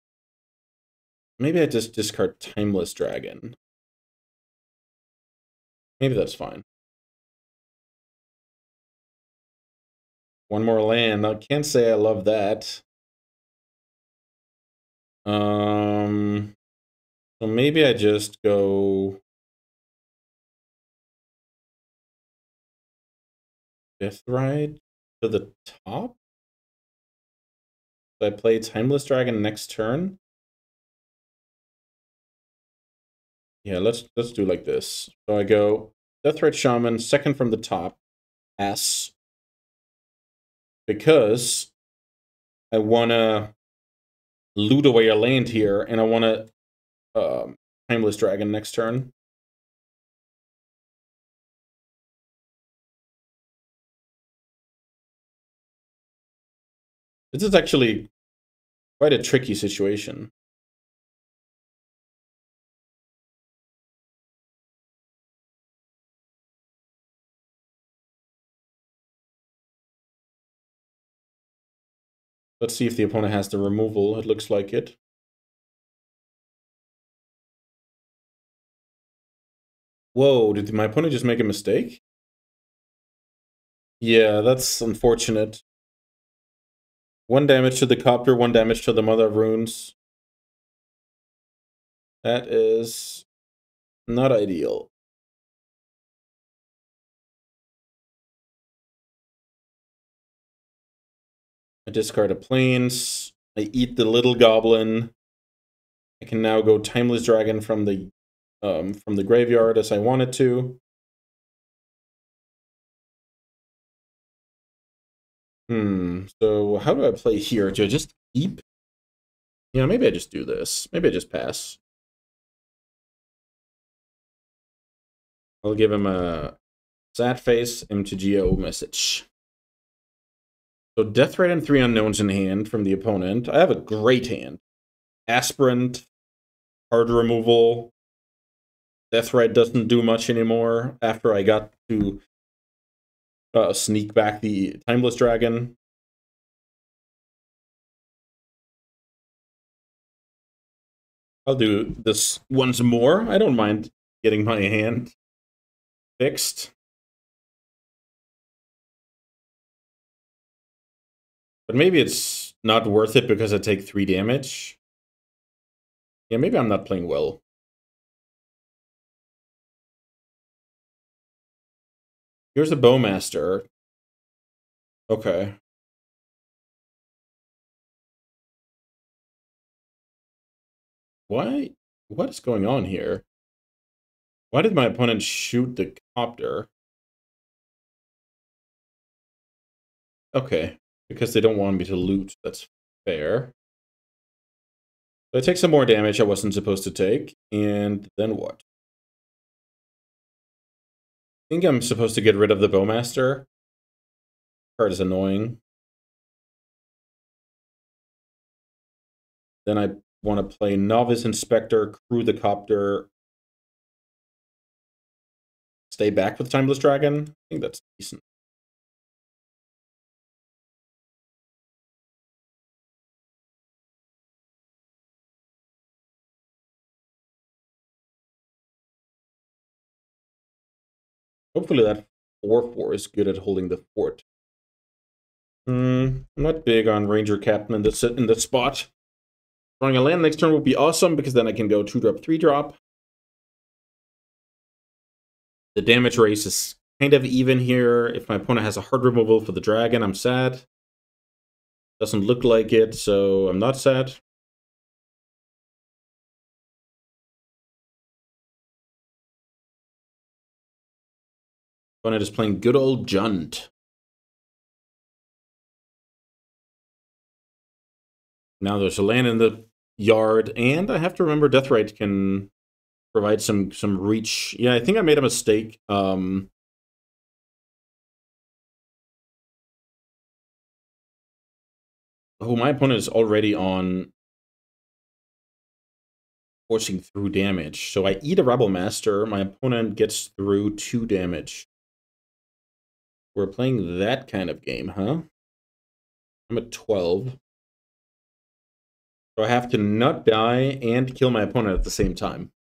Maybe I just discard Timeless Dragon. Maybe that's fine. One more land. I can't say I love that. So maybe I just go Deathrite to the top. So I play Timeless Dragon next turn. Yeah, let's do like this. So I go Deathrite Shaman, second from the top, S, because I wanna loot away a land here, and I wanna Timeless Dragon next turn. This is actually quite a tricky situation. Let's see if the opponent has the removal. It looks like it. Whoa, did my opponent just make a mistake? Yeah, that's unfortunate. 1 damage to the Copter, 1 damage to the Mother of Runes. That is not ideal. I discard a Plains. I eat the Little Goblin. I can now go Timeless Dragon from the graveyard as I wanted to. So how do I play here? Do I just keep? Yeah, maybe I just do this. Maybe I just pass. I'll give him a sad face MTGO message. So Deathrite and 3 unknowns in hand from the opponent. I have a great hand. Aspirant, card removal. Deathrite doesn't do much anymore after I got to sneak back the Timeless Dragon. I'll do this once more. I don't mind getting my hand fixed. But maybe it's not worth it because I take 3 damage. Yeah, maybe I'm not playing well. Here's a Bowmaster. Okay. Why? What is going on here? Why did my opponent shoot the copter? Okay. Because they don't want me to loot. That's fair. So I take some more damage I wasn't supposed to take. And then what? I think I'm supposed to get rid of the Bowmaster. Card is annoying. Then I want to play Novice Inspector, Crew the Copter, stay back with Timeless Dragon. I think that's decent. Hopefully that 4/4 is good at holding the fort. I'm not big on Ranger Captain in this spot. Drawing a land next turn will be awesome because then I can go 2-drop, 3-drop. The damage race is kind of even here. If my opponent has a hard removal for the dragon, I'm sad. Doesn't look like it, so I'm not sad. Opponent is playing good old Jund. Now there's a land in the yard, and I have to remember Deathrite can provide some reach. Yeah, I think I made a mistake. Oh, my opponent is already on forcing through damage. So I eat a Rebel Master. My opponent gets through 2 damage. We're playing that kind of game, huh? I'm at 12. So I have to not die and kill my opponent at the same time.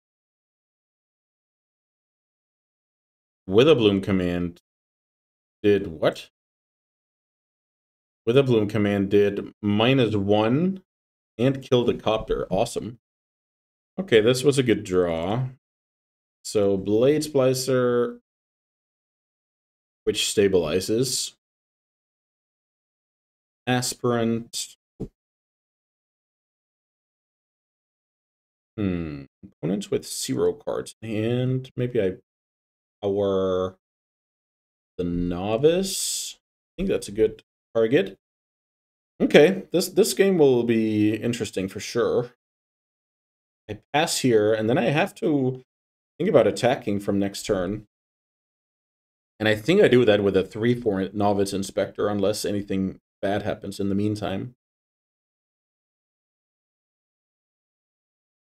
Witherbloom command did what? Witherbloom command did -1 and killed a copter. Awesome. Okay, this was a good draw. So Blade Splicer, which stabilizes. Aspirant. Opponents with 0 cards in hand. Maybe I power the Novice. I think that's a good target. Okay, this game will be interesting for sure. I pass here, and then I have to think about attacking from next turn. And I think I do that with a 3/4 Novice Inspector, unless anything bad happens in the meantime.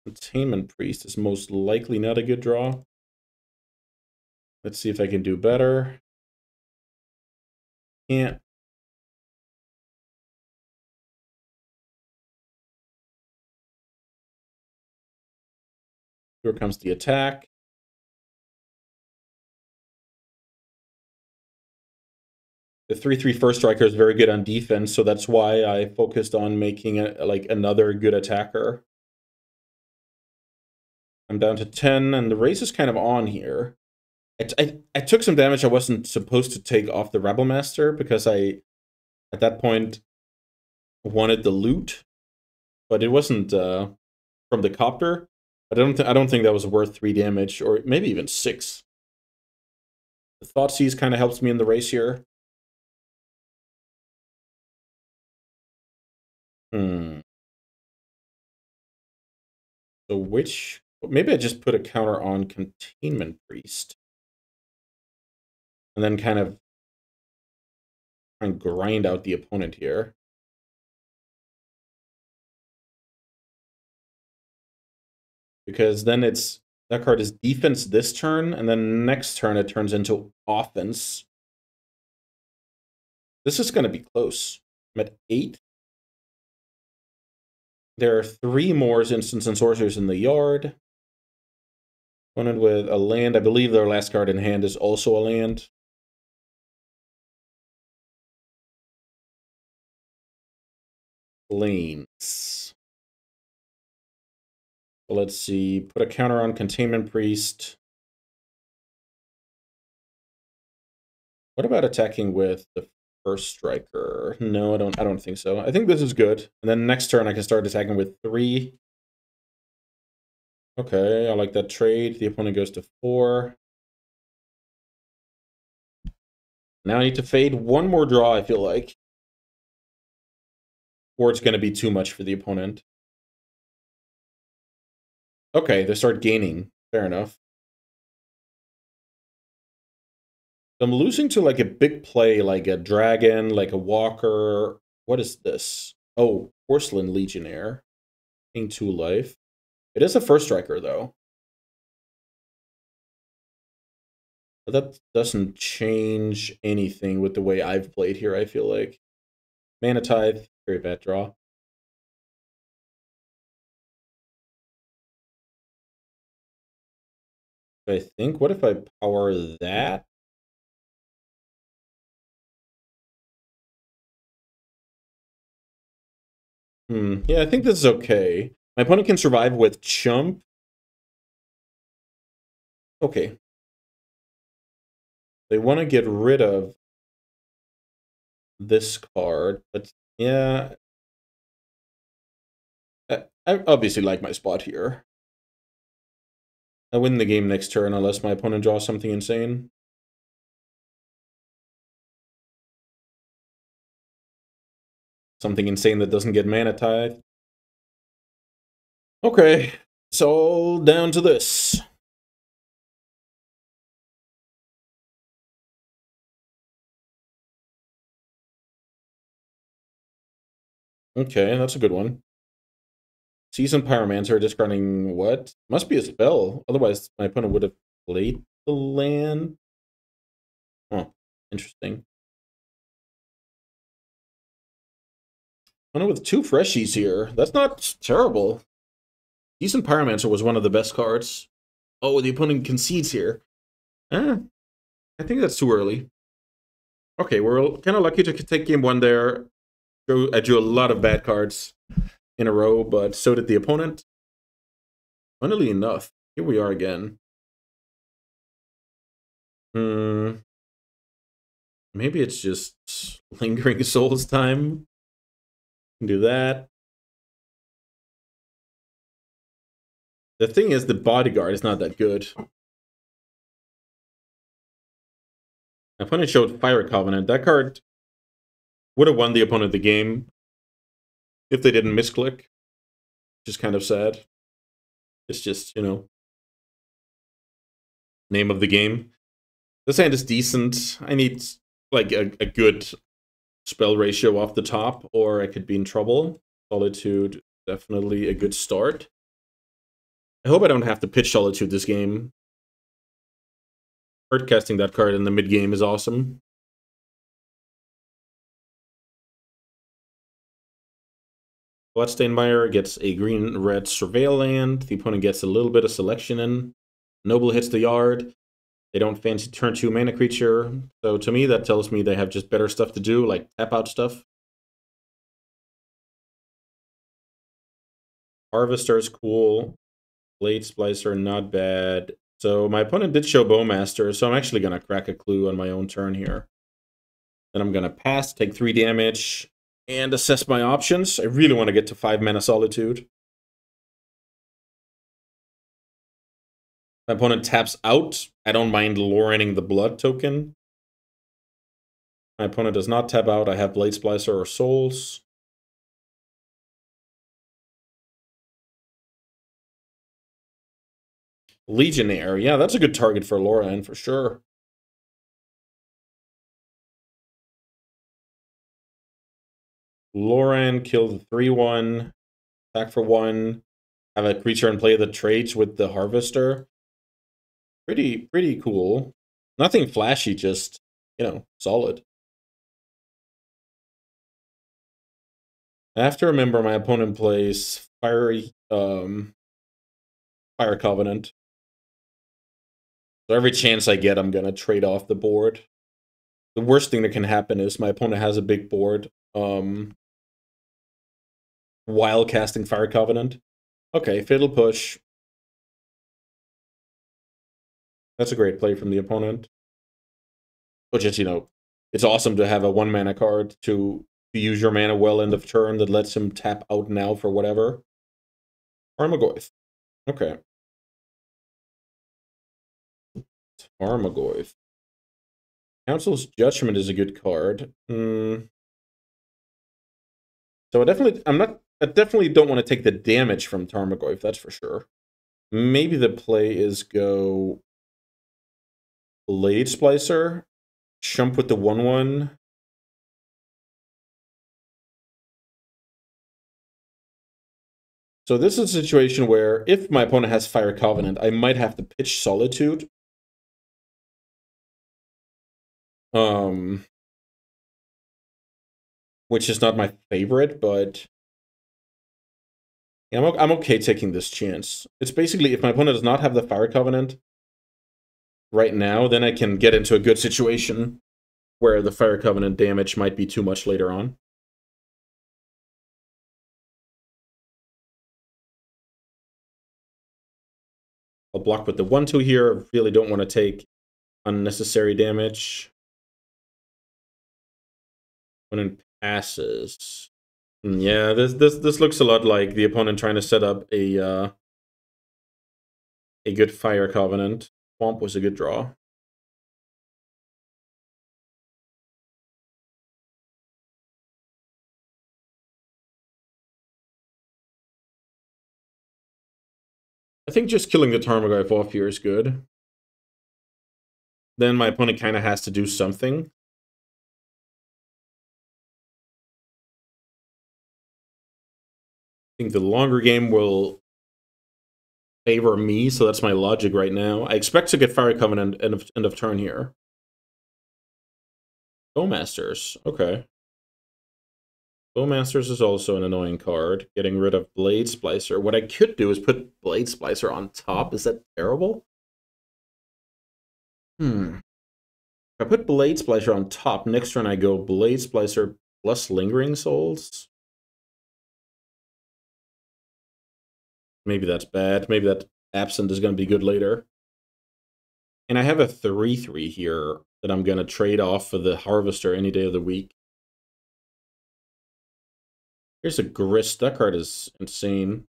Containment Priest is most likely not a good draw. Let's see if I can do better. Can't. Here comes the attack. The 3/3 first striker is very good on defense, so that's why I focused on making it like another good attacker. I'm down to 10, and the race is kind of on here. I took some damage I wasn't supposed to take off the Rebel Master because I, at that point, wanted the loot, but it wasn't from the copter. But I don't think that was worth 3 damage, or maybe even 6. The Thoughtseize kind of helps me in the race here. So which... Maybe I just put a counter on Containment Priest. And then kind of try and grind out the opponent here. Because then that card is defense this turn, and then next turn it turns into offense. This is going to be close. I'm at 8. There are 3 more instants and sorcerers in the yard. Opponent with a land. I believe their last card in hand is also a land. Lanes. So let's see. Put a counter on Containment Priest. What about attacking with the first striker? No, I don't think so. I think this is good. And then next turn I can start attacking with 3. Okay, I like that trade. The opponent goes to 4. Now I need to fade one more draw, I feel like. Or it's going to be too much for the opponent. Okay, they start gaining. Fair enough. I'm losing to like a big play, like a dragon, like a walker. What is this? Oh, Porcelain Legionnaire. Paying 2 life. It is a first striker, though. But that doesn't change anything with the way I've played here, I feel like. Mana Tithe, very bad draw. I think, what if I power that? Yeah, I think this is okay. My opponent can survive with Chump. Okay. They want to get rid of this card, but yeah. I obviously like my spot here. I win the game next turn unless my opponent draws something insane. Something insane that doesn't get Mana Tithe. Okay, so down to this. Okay, that's a good one. Seasoned Pyromancer discarding what? Must be a spell. Otherwise, my opponent would have played the land. Oh, interesting. Opponent with 2 freshies here. That's not terrible. Seasoned Pyromancer was one of the best cards. Oh, the opponent concedes here. I think that's too early. Okay, we're kind of lucky to take game 1 there. I drew a lot of bad cards in a row, but so did the opponent. Funnily enough, here we are again. Maybe it's just Lingering Souls time. Do that. The thing is, the Bodyguard is not that good. My opponent showed Fire Covenant. That card would have won the opponent the game if they didn't misclick, which is kind of sad. It's just, you know, name of the game. This hand is decent. I need like a good spell ratio off the top, or I could be in trouble. Solitude, definitely a good start. I hope I don't have to pitch Solitude this game. Hard casting that card in the mid game is awesome. Bloodstainmire gets a green-red Surveil land. The opponent gets a little bit of selection in. Noble hits the yard. They don't fancy turn 2 mana creature. So to me, that tells me they have just better stuff to do, like tap out stuff. Harvester is cool. Blade Splicer, not bad. So my opponent did show Bowmaster, so I'm actually going to crack a clue on my own turn here. Then I'm going to pass, take 3 damage, and assess my options. I really want to get to 5 mana Solitude. My opponent taps out. I don't mind Lorening the Blood token. My opponent does not tap out. I have Blade Splicer or Souls. Legionnaire. Yeah, that's a good target for Loran, for sure. Loran killed the 3-1. Attack for 1. Have a creature in play that trades with the Harvester. Pretty cool. Nothing flashy, just, you know, solid. I have to remember my opponent plays Fire Covenant. So every chance I get, I'm gonna trade off the board. The worst thing that can happen is my opponent has a big board while casting Fire Covenant. Okay, Fatal Push. That's a great play from the opponent. Which is, it's awesome to have a 1-mana card to use your mana well end of turn that lets him tap out now for whatever. Tarmogoyf. Okay. Tarmogoyf. Council's Judgment is a good card. So I definitely don't want to take the damage from Tarmogoyf, that's for sure. Maybe the play is go Blade Splicer, Shump with the 1/1. So this is a situation where if my opponent has Fire Covenant, I might have to pitch Solitude. Which is not my favorite, but yeah, I'm okay taking this chance. It's basically, if my opponent does not have the Fire Covenant right now, then I can get into a good situation where the Fire Covenant damage might be too much later on. I'll block with the 1/2 here. Really don't want to take unnecessary damage. Opponent passes. Yeah, this looks a lot like the opponent trying to set up a good Fire Covenant. Swamp was a good draw. I think just killing the Tarmogoyf off here is good. Then my opponent kind of has to do something. I think the longer game will favor me, so that's my logic right now. I expect to get Fire Covenant end of turn here. Bowmasters, okay. Bowmasters is also an annoying card. Getting rid of Blade Splicer. What I could do is put Blade Splicer on top. Is that terrible? If I put Blade Splicer on top, next turn I go Blade Splicer plus Lingering Souls. Maybe that's bad. Maybe that Absent is going to be good later. And I have a 3/3 here that I'm going to trade off for the Harvester any day of the week. Here's a Grist. That card is insane.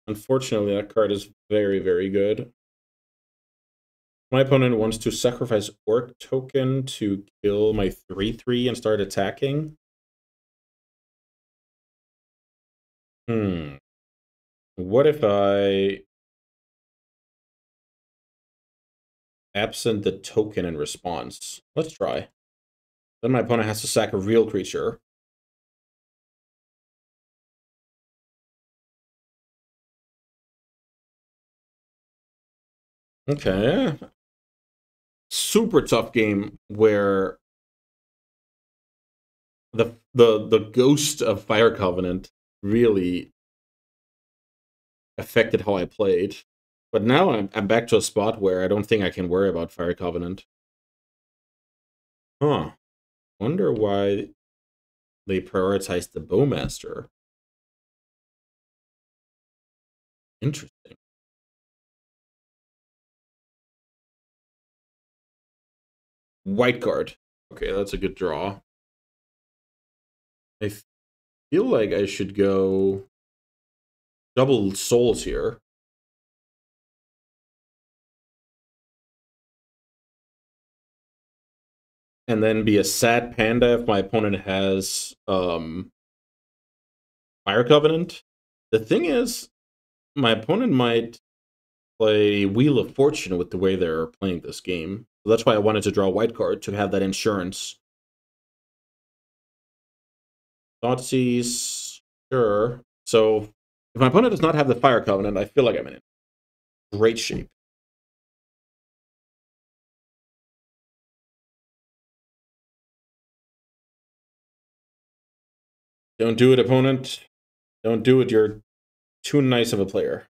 Unfortunately, that card is very, very good. My opponent wants to sacrifice Orc token to kill my 3/3 and start attacking. What if I absent the token in response? Let's try. Then my opponent has to sack a real creature. Okay. Super tough game where the ghost of Fire Covenant really affected how I played. But now I'm back to a spot where I don't think I can worry about Fire Covenant. Huh. Wonder why they prioritized the Bowmaster. Interesting. White card. Okay, that's a good draw. I feel like I should go double souls here. And then be a sad panda if my opponent has Fire Covenant. The thing is, my opponent might play Wheel of Fortune with the way they're playing this game. So that's why I wanted to draw a white card to have that insurance. Thoughtseize, sure. So if my opponent does not have the Fire Covenant, I feel like I'm in great shape. Don't do it, opponent. Don't do it. You're too nice of a player.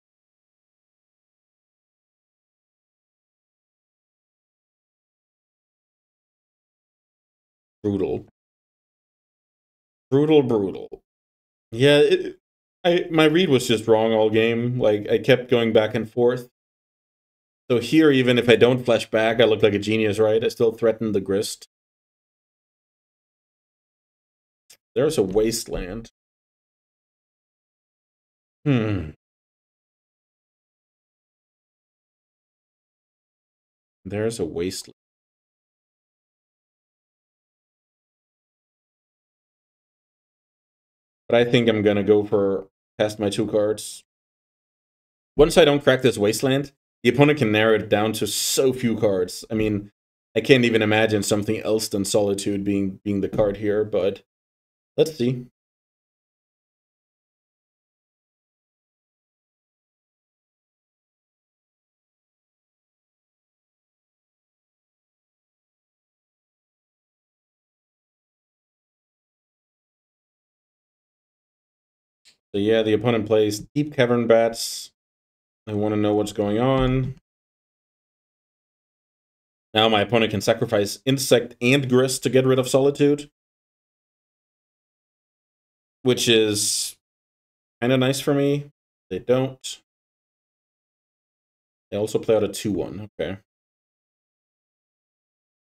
Brutal. Brutal. Yeah, My read was just wrong all game. Like, I kept going back and forth. So here, even if I don't flash back, I look like a genius, right? I still threaten the grist. There's a wasteland. Hmm. There's a wasteland. But I think I'm gonna go for past my 2 cards. Once I don't crack this wasteland, the opponent can narrow it down to so few cards. I mean, I can't even imagine something else than Solitude being the card here, but let's see. So yeah, the opponent plays Deep Cavern Bats. I want to know what's going on. Now my opponent can sacrifice Insect and Grist to get rid of Solitude, which is kind of nice for me. They don't. They also play out a 2/1. Okay.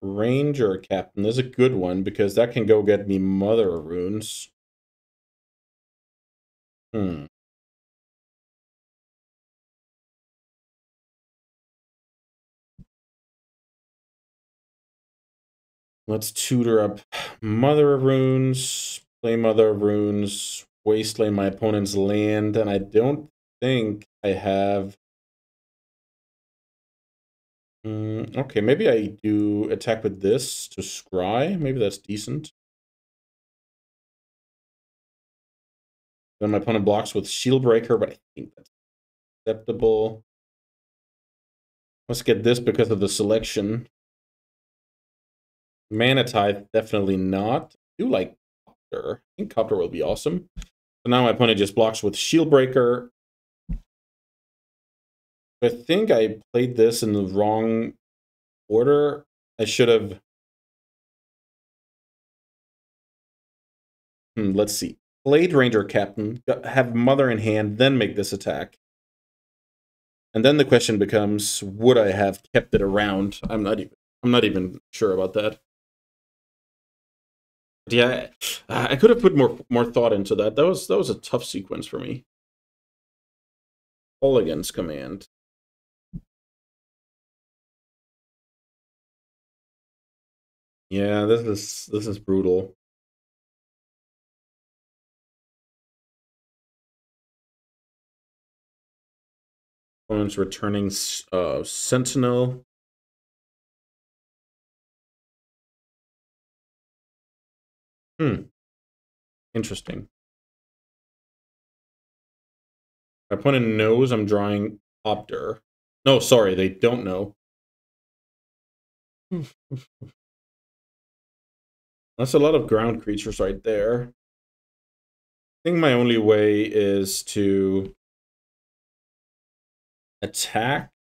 Ranger Captain is a good one because that can go get me Mother of Runes. Hmm. Let's tutor up Mother of Runes, play Mother of Runes, wasteland my opponent's land, and I don't think I have. Okay, maybe I do attack with this to scry. Maybe that's decent. Then my opponent blocks with Shield Breaker, but I think that's acceptable. Let's get this because of the selection. Mana Tithe, definitely not. I do like Copter. I think Copter will be awesome. So now my opponent just blocks with Shield Breaker. I think I played this in the wrong order. I should have. Let's see. Played Ranger Captain, have Mother in hand, then make this attack. And then the question becomes, would I have kept it around? I'm not even sure about that. But yeah, I could have put more thought into that. That was a tough sequence for me. Mulligan's command. Yeah, this is brutal. Opponent's returning Sentinel. Interesting. My opponent knows I'm drawing Opter. No, sorry, they don't know. That's a lot of ground creatures right there. I think my only way is to attack.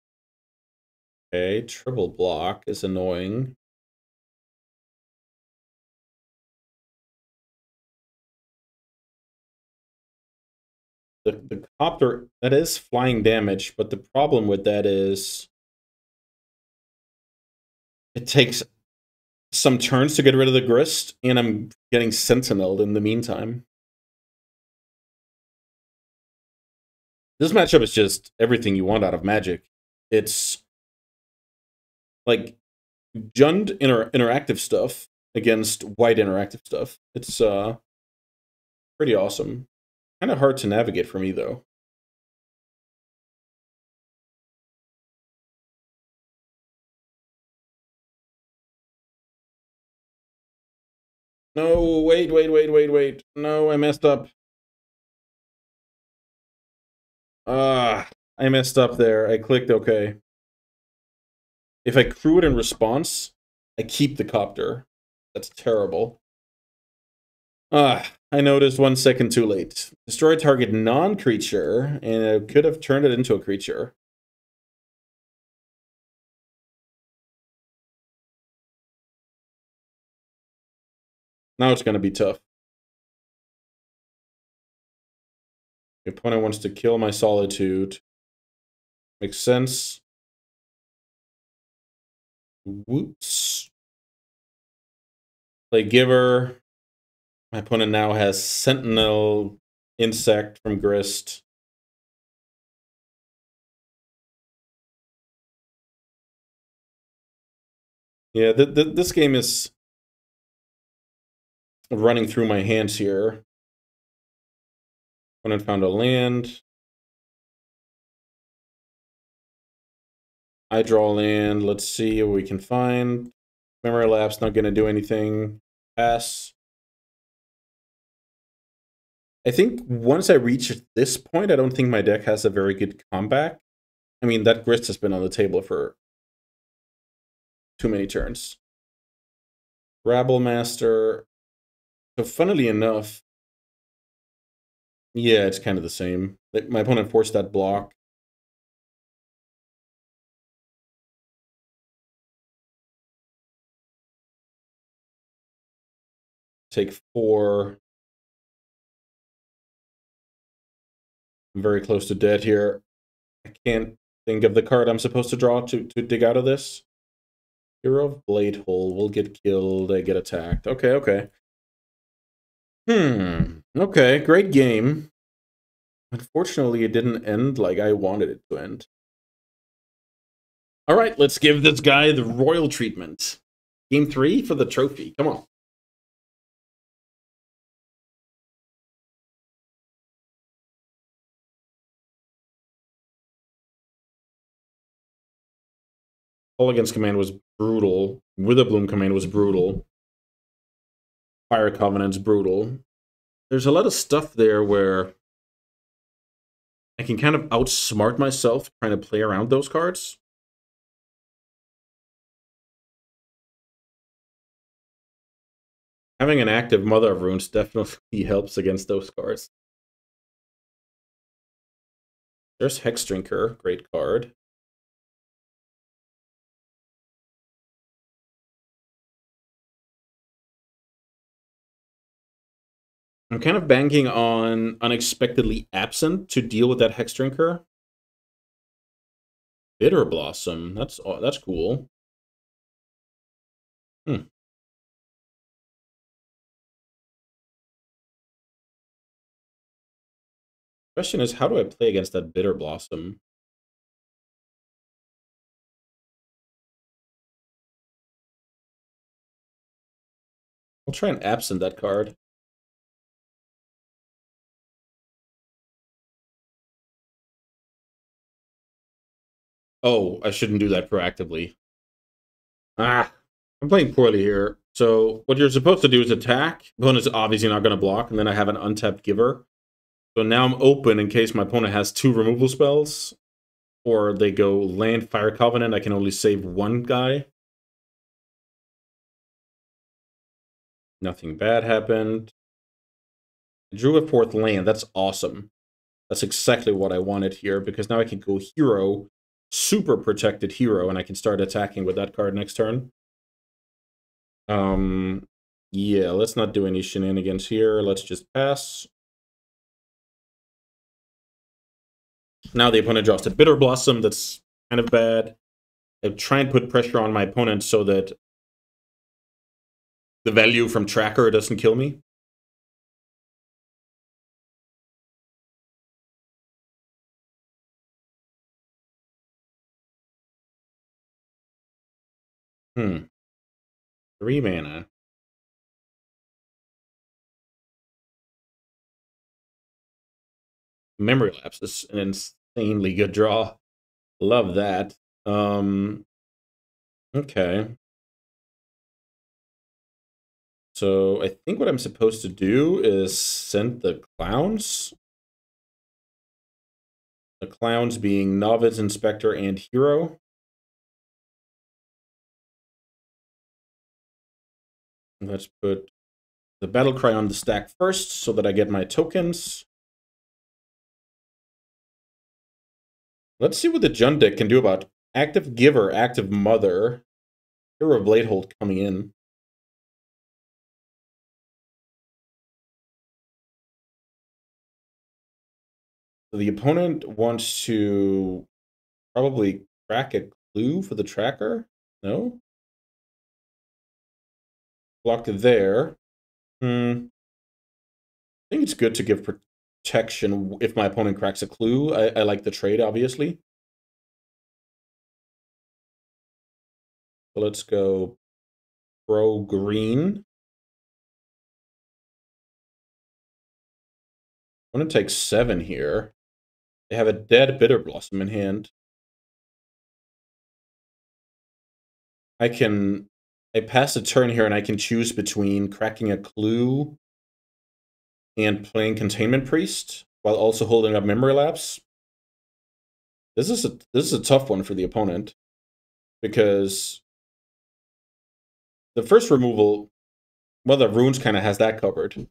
Okay, triple block is annoying. The copter, that is flying damage, but the problem with that is it takes some turns to get rid of the grist, and I'm getting sentineled in the meantime. This matchup is just everything you want out of Magic. It's like Jund interactive stuff against white interactive stuff. It's pretty awesome. Kind of hard to navigate for me though. No, wait. No, I messed up. I messed up there. I clicked OK. If I crew it in response, I keep the copter. That's terrible. I noticed 1 second too late. Destroy target non-creature, and I could have turned it into a creature. Now it's going to be tough. The opponent wants to kill my Solitude. Makes sense. Whoops. Play Giver. My opponent now has Sentinel, Insect from Grist. Yeah, this game is running through my hands here. Opponent found a land. I draw land. Let's see what we can find. Memory Lapse, not going to do anything. Pass. I think once I reach this point, I don't think my deck has a very good comeback. I mean, that Grist has been on the table for too many turns. Rabble Master. So funnily enough, yeah, it's kind of the same. My opponent forced that block. Take 4. I'm very close to dead here. I can't think of the card I'm supposed to draw to dig out of this. Hero of Blade Hole will get killed. I get attacked. Okay, okay. Okay, great game. Unfortunately, it didn't end like I wanted it to end. All right, let's give this guy the royal treatment. Game 3 for the trophy. Come on. All Against Command was brutal. Witherbloom Command was brutal. Fire Covenant's brutal. There's a lot of stuff there where I can kind of outsmart myself trying to play around those cards. Having an active Mother of Runes definitely helps against those cards. There's Hexdrinker, great card. I'm kind of banking on Unexpectedly Absent to deal with that Hexdrinker. Bitter Blossom, that's cool. Question is, how do I play against that Bitter Blossom? I'll try and absent that card. Oh, I shouldn't do that proactively. Ah, I'm playing poorly here. So what you're supposed to do is attack. Opponent's obviously not going to block, and then I have an untapped Giver. So now I'm open in case my opponent has 2 removal spells, or they go land Fire Covenant. I can only save 1 guy. Nothing bad happened. I drew a 4th land. That's awesome. That's exactly what I wanted here, because now I can go hero, super protected hero, and I can start attacking with that card next turn. Yeah, let's not do any shenanigans here. Let's just pass. Now the opponent draws the Bitter Blossom. That's kind of bad. I try and put pressure on my opponent so that the value from Tracker doesn't kill me. Hmm. 3 mana. Memory Lapse is an insanely good draw. Love that. Okay. So I think what I'm supposed to do is send the clowns. The clowns being Novice, Inspector, and Hero. Let's put the Battle Cry on the stack first so that I get my tokens. Let's see what the Jund deck can do about Active Giver, Active Mother, Hero of Bladehold coming in. the opponent wants to probably crack a clue for the tracker. No? Block there. I think it's good to give protection if my opponent cracks a clue. I like the trade, obviously. So let's go pro green. I'm going to take 7 here. They have a dead Bitter Blossom in hand. I pass a turn here and I can choose between cracking a clue and playing Containment Priest while also holding up Memory Lapse. This is a tough one for the opponent because the first removal, well, the Runes kind of has that covered.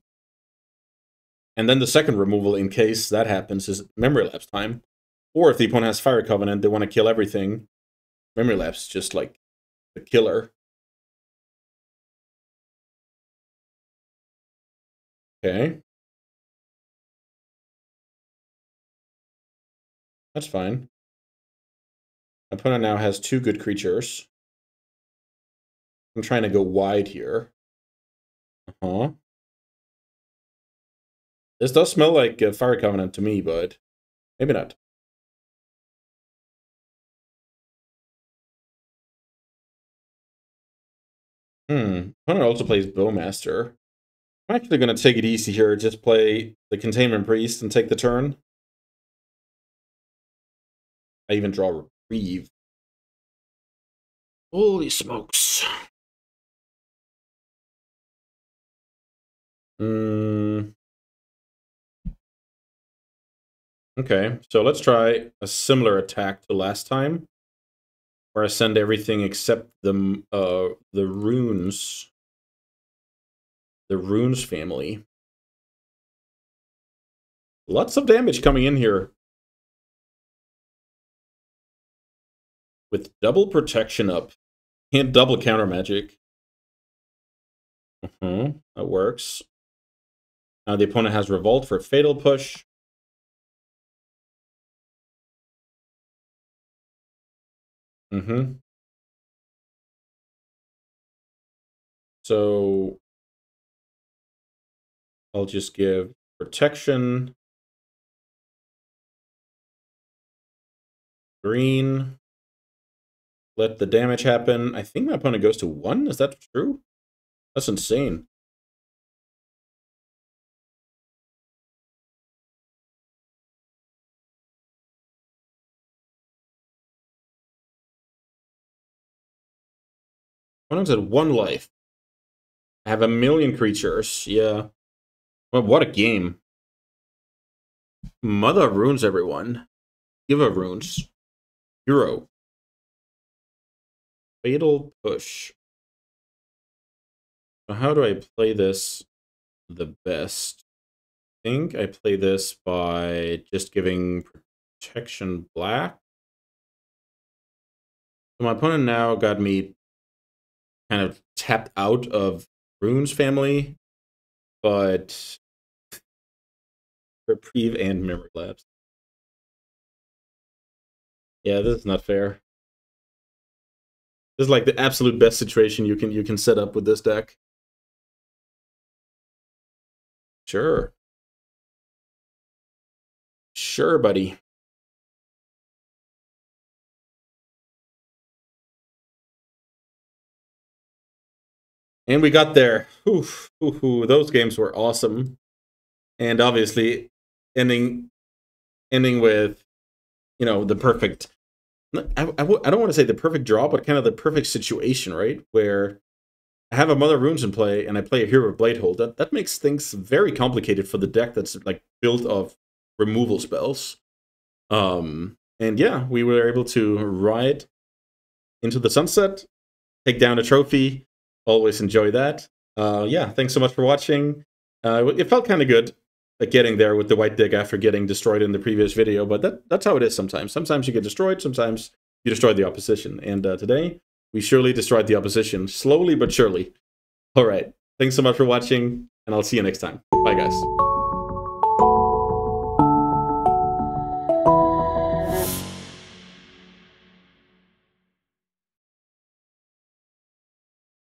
And then the second removal, in case that happens, is Memory Lapse time. Or if the opponent has Fire Covenant, they want to kill everything. Memory Lapse is just like the killer. Okay. That's fine. My opponent now has 2 good creatures. I'm trying to go wide here. This does smell like a Fire Covenant to me, but maybe not. Opponent also plays Bowmaster. I'm actually going to take it easy here. Just play the Containment Priest and take the turn. I even draw Reprieve. Holy smokes. Okay, so let's try a similar attack to last time, where I send everything except the runes. The runes family. Lots of damage coming in here. With double protection up. And double counter magic. That works. Now the opponent has Revolt for Fatal Push. So I'll just give protection. Green. Let the damage happen. I think my opponent goes to 1. Is that true? That's insane. Opponent's at 1 life. I have 1,000,000 creatures. Yeah. Well, what a game. Mother of Runes, everyone. Give a Runes. Hero. Fatal Push. So how do I play this the best? I think I play this by just giving protection black. So my opponent now got me kind of tapped out of Runes family, but Reprieve and Memory Lapse. Yeah, this is not fair. This is like the absolute best situation you can set up with this deck. Sure. Sure, buddy. And we got there. Oof, those games were awesome. And obviously, ending with, you know, the perfect. I don't want to say the perfect draw, but kind of the perfect situation, right? Where I have a Mother Runes in play, and I play a Hero of Bladehold. That makes things very complicated for the deck that's like built of removal spells. And yeah, we were able to ride into the sunset, take down a trophy. Always enjoy that. Yeah, thanks so much for watching. It felt kind of good getting there with the white deck after getting destroyed in the previous video, but that's how it is sometimes. Sometimes you get destroyed, sometimes you destroy the opposition. And today, we surely destroyed the opposition, slowly but surely. All right, thanks so much for watching, and I'll see you next time. Bye, guys.